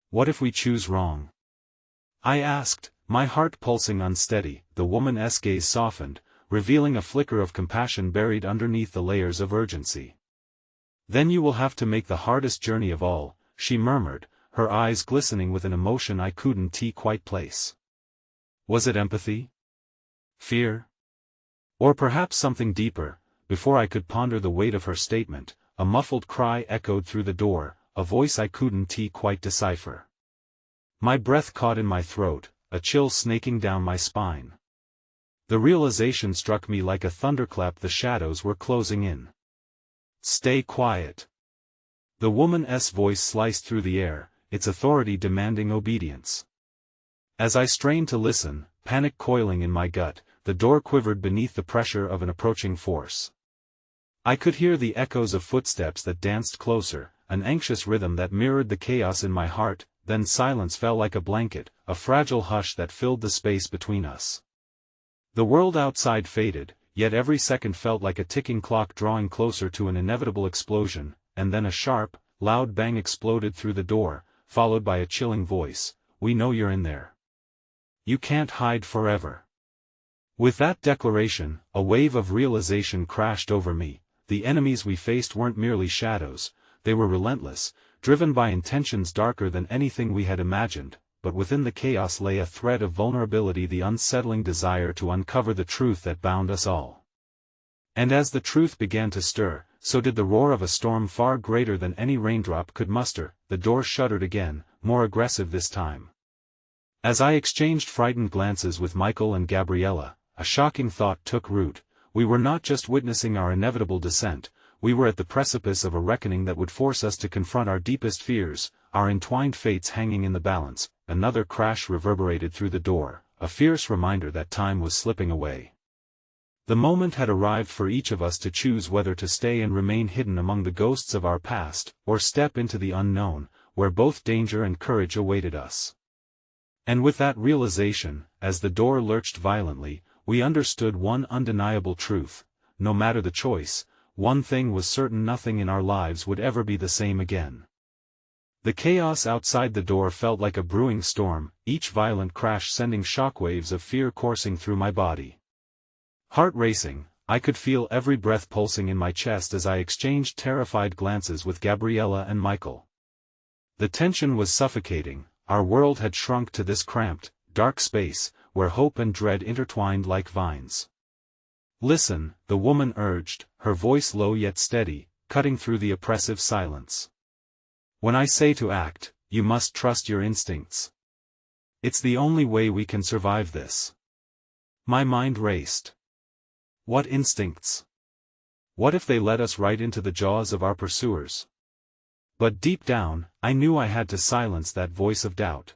"What if we choose wrong?" I asked, my heart pulsing unsteady. The woman's gaze softened, revealing a flicker of compassion buried underneath the layers of urgency. "Then you will have to make the hardest journey of all," she murmured, her eyes glistening with an emotion I couldn't quite place. Was it empathy? Fear? Or perhaps something deeper? Before I could ponder the weight of her statement, a muffled cry echoed through the door, a voice I couldn't quite decipher. My breath caught in my throat, a chill snaking down my spine. The realization struck me like a thunderclap: the shadows were closing in. "Stay quiet." The woman's voice sliced through the air, its authority demanding obedience. As I strained to listen, panic coiling in my gut, the door quivered beneath the pressure of an approaching force. I could hear the echoes of footsteps that danced closer, an anxious rhythm that mirrored the chaos in my heart. Then silence fell like a blanket, a fragile hush that filled the space between us. The world outside faded, yet every second felt like a ticking clock drawing closer to an inevitable explosion, and then a sharp, loud bang exploded through the door, followed by a chilling voice: "We know you're in there. You can't hide forever." With that declaration, a wave of realization crashed over me. The enemies we faced weren't merely shadows, they were relentless, driven by intentions darker than anything we had imagined, but within the chaos lay a thread of vulnerability, the unsettling desire to uncover the truth that bound us all. And as the truth began to stir, so did the roar of a storm far greater than any raindrop could muster. The door shuddered again, more aggressive this time. As I exchanged frightened glances with Michael and Gabriella, a shocking thought took root: we were not just witnessing our inevitable descent, we were at the precipice of a reckoning that would force us to confront our deepest fears, our entwined fates hanging in the balance. Another crash reverberated through the door, a fierce reminder that time was slipping away. The moment had arrived for each of us to choose whether to stay and remain hidden among the ghosts of our past, or step into the unknown, where both danger and courage awaited us. And with that realization, as the door lurched violently, we understood one undeniable truth: no matter the choice, one thing was certain: nothing in our lives would ever be the same again. The chaos outside the door felt like a brewing storm, each violent crash sending shockwaves of fear coursing through my body. Heart racing, I could feel every breath pulsing in my chest as I exchanged terrified glances with Gabriella and Michael. The tension was suffocating. Our world had shrunk to this cramped, dark space, where hope and dread intertwined like vines. "Listen," the woman urged, her voice low yet steady, cutting through the oppressive silence. "When I say to act, you must trust your instincts. It's the only way we can survive this." My mind raced. What instincts? What if they led us right into the jaws of our pursuers? But deep down, I knew I had to silence that voice of doubt.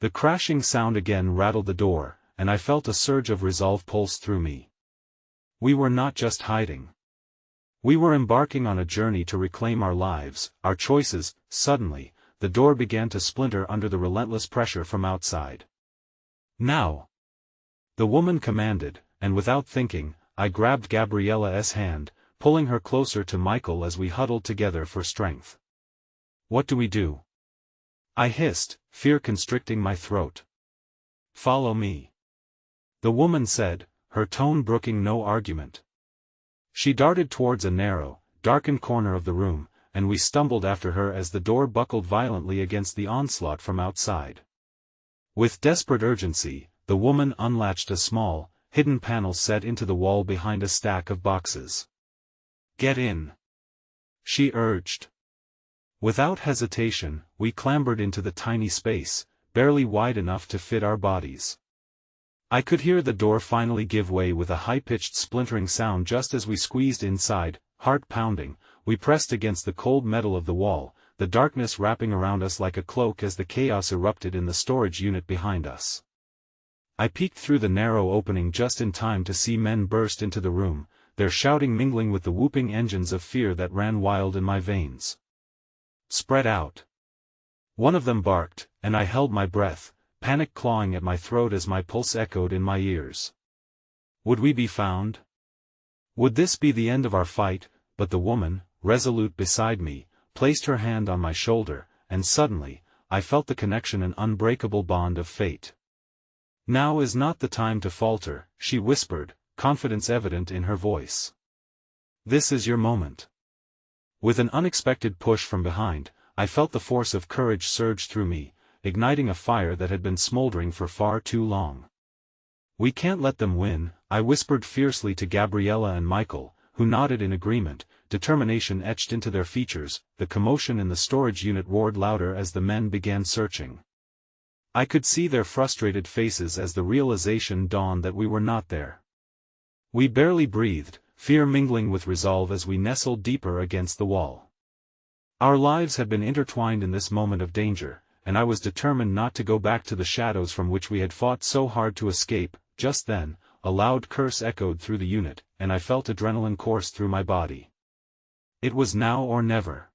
The crashing sound again rattled the door, and I felt a surge of resolve pulse through me. We were not just hiding. We were embarking on a journey to reclaim our lives, our choices. Suddenly, the door began to splinter under the relentless pressure from outside. "Now!" the woman commanded, and without thinking, I grabbed Gabriella's hand, pulling her closer to Michael as we huddled together for strength. "What do we do?" I hissed, fear constricting my throat. "Follow me," the woman said, her tone brooking no argument. She darted towards a narrow, darkened corner of the room, and we stumbled after her as the door buckled violently against the onslaught from outside. With desperate urgency, the woman unlatched a small, hidden panel set into the wall behind a stack of boxes. "Get in," she urged. Without hesitation, we clambered into the tiny space, barely wide enough to fit our bodies. I could hear the door finally give way with a high-pitched splintering sound just as we squeezed inside, heart pounding. We pressed against the cold metal of the wall, the darkness wrapping around us like a cloak as the chaos erupted in the storage unit behind us. I peeked through the narrow opening just in time to see men burst into the room, their shouting mingling with the whooping engines of fear that ran wild in my veins. "Spread out," one of them barked, and I held my breath, panic clawing at my throat as my pulse echoed in my ears. Would we be found? Would this be the end of our fight? But the woman, resolute beside me, placed her hand on my shoulder, and suddenly, I felt the connection, an unbreakable bond of fate. "Now is not the time to falter," she whispered, confidence evident in her voice. "This is your moment." With an unexpected push from behind, I felt the force of courage surge through me, igniting a fire that had been smoldering for far too long. "We can't let them win," I whispered fiercely to Gabriella and Michael, who nodded in agreement, determination etched into their features. The commotion in the storage unit roared louder as the men began searching. I could see their frustrated faces as the realization dawned that we were not there. We barely breathed, fear mingling with resolve as we nestled deeper against the wall. Our lives had been intertwined in this moment of danger, and I was determined not to go back to the shadows from which we had fought so hard to escape. Just then, a loud curse echoed through the unit, and I felt adrenaline course through my body. It was now or never.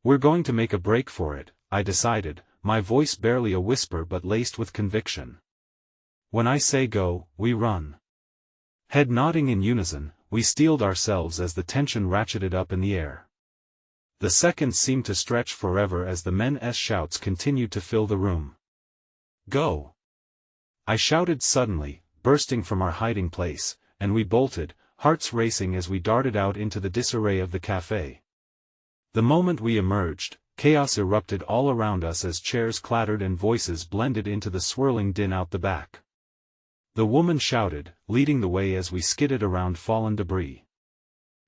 "We're going to make a break for it," I decided, my voice barely a whisper but laced with conviction. "When I say go, we run." Head nodding in unison, we steeled ourselves as the tension ratcheted up in the air. The seconds seemed to stretch forever as the men's shouts continued to fill the room. "Go!" I shouted suddenly, bursting from our hiding place, and we bolted, hearts racing as we darted out into the disarray of the café. The moment we emerged, chaos erupted all around us as chairs clattered and voices blended into the swirling din out the back. The woman shouted, leading the way as we skidded around fallen debris.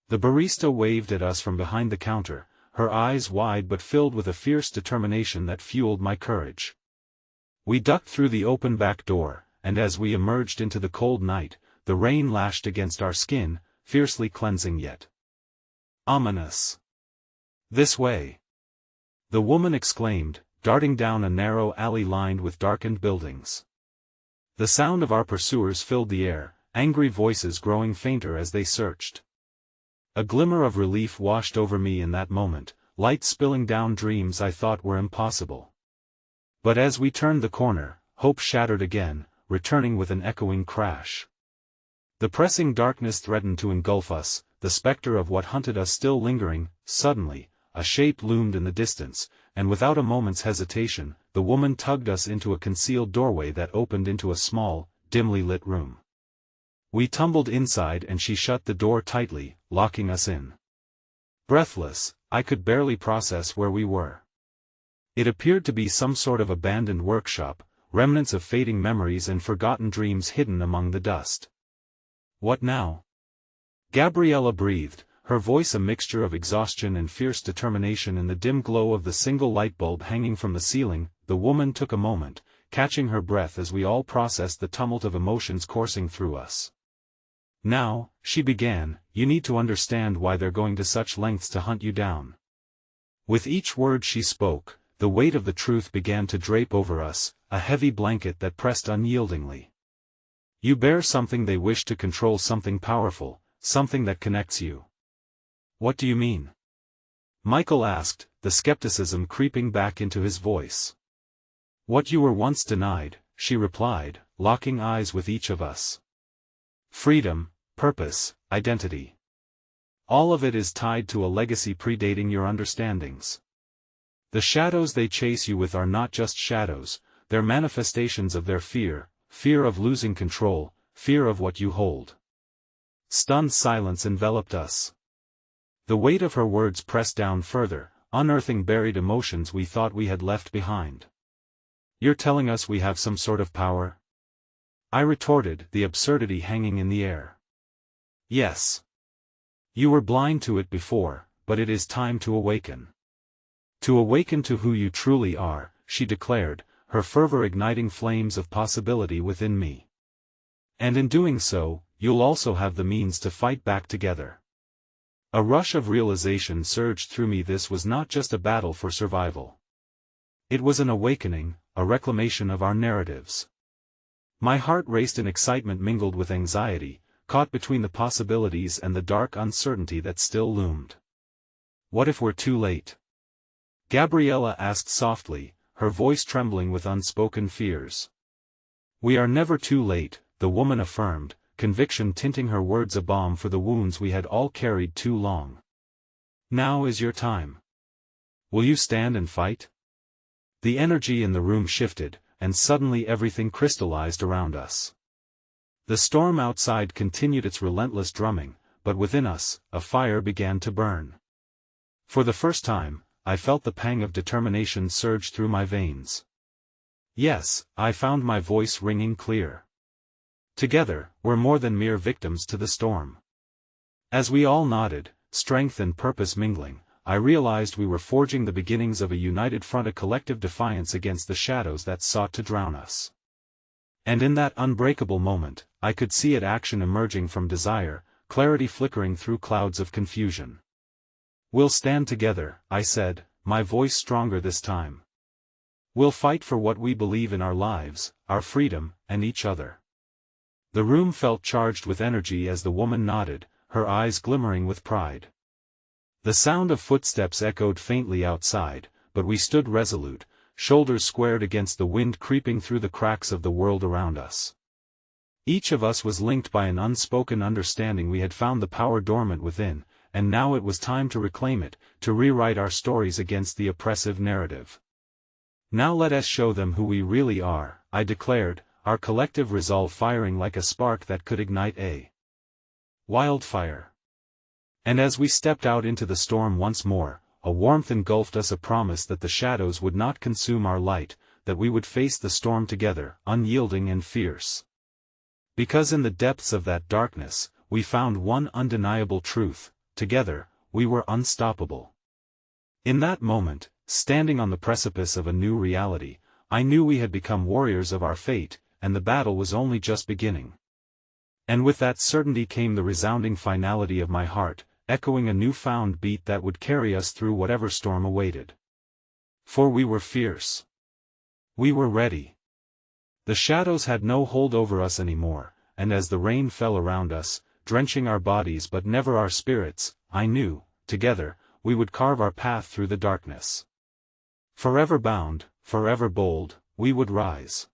The barista waved at us from behind the counter, her eyes wide but filled with a fierce determination that fueled my courage. We ducked through the open back door, and as we emerged into the cold night, the rain lashed against our skin, fiercely cleansing yet ominous. "This way!" the woman exclaimed, darting down a narrow alley lined with darkened buildings. The sound of our pursuers filled the air, angry voices growing fainter as they searched. A glimmer of relief washed over me in that moment, light spilling down dreams I thought were impossible. But as we turned the corner, hope shattered again, returning with an echoing crash. The pressing darkness threatened to engulf us, the specter of what hunted us still lingering. Suddenly, a shape loomed in the distance, and without a moment's hesitation, the woman tugged us into a concealed doorway that opened into a small, dimly lit room. We tumbled inside and she shut the door tightly, locking us in. Breathless, I could barely process where we were. It appeared to be some sort of abandoned workshop, remnants of fading memories and forgotten dreams hidden among the dust. "What now?" Gabriella breathed, her voice a mixture of exhaustion and fierce determination in the dim glow of the single light bulb hanging from the ceiling. The woman took a moment, catching her breath as we all processed the tumult of emotions coursing through us. "Now," she began, "you need to understand why they're going to such lengths to hunt you down." With each word she spoke, the weight of the truth began to drape over us, a heavy blanket that pressed unyieldingly. "You bear something they wish to control, something powerful, something that connects you." "What do you mean?" Michael asked, the skepticism creeping back into his voice. "What you were once denied," she replied, locking eyes with each of us. "Freedom, purpose, identity. all of it is tied to a legacy predating your understandings. The shadows they chase you with are not just shadows, they're manifestations of their fear, fear of losing control, fear of what you hold. Stunned silence enveloped us. The weight of her words pressed down further, unearthing buried emotions we thought we had left behind. "You're telling us we have some sort of power?" I retorted, the absurdity hanging in the air. "Yes. You were blind to it before, but it is time to awaken. To awaken to who you truly are," she declared, her fervor igniting flames of possibility within me. "And in doing so, you'll also have the means to fight back together." A rush of realization surged through me. This was not just a battle for survival. It was an awakening, a reclamation of our narratives. My heart raced in excitement mingled with anxiety, caught between the possibilities and the dark uncertainty that still loomed. "What if we're too late?" Gabriella asked softly, her voice trembling with unspoken fears. "We are never too late," the woman affirmed, conviction tinting her words, a balm for the wounds we had all carried too long. "Now is your time. Will you stand and fight?" The energy in the room shifted, and suddenly everything crystallized around us. The storm outside continued its relentless drumming, but within us, a fire began to burn. For the first time, I felt the pang of determination surge through my veins. Yes, I found my voice ringing clear. Together, we're more than mere victims to the storm. As we all nodded, strength and purpose mingling, I realized we were forging the beginnings of a united front, a collective defiance against the shadows that sought to drown us. And in that unbreakable moment, I could see it, action emerging from desire, clarity flickering through clouds of confusion. "We'll stand together," I said, my voice stronger this time. "We'll fight for what we believe in, our lives, our freedom, and each other." The room felt charged with energy as the woman nodded, her eyes glimmering with pride. The sound of footsteps echoed faintly outside, but we stood resolute, shoulders squared against the wind creeping through the cracks of the world around us. Each of us was linked by an unspoken understanding. We had found the power dormant within, and now it was time to reclaim it, to rewrite our stories against the oppressive narrative. "Now let us show them who we really are," I declared, our collective resolve firing like a spark that could ignite a wildfire. And as we stepped out into the storm once more, a warmth engulfed us, a promise that the shadows would not consume our light, that we would face the storm together, unyielding and fierce. Because in the depths of that darkness, we found one undeniable truth: together, we were unstoppable. In that moment, standing on the precipice of a new reality, I knew we had become warriors of our fate, and the battle was only just beginning. And with that certainty came the resounding finality of my heart, echoing a newfound beat that would carry us through whatever storm awaited. For we were fierce. We were ready. The shadows had no hold over us anymore, and as the rain fell around us, drenching our bodies but never our spirits, I knew, together, we would carve our path through the darkness. Forever bound, forever bold, we would rise.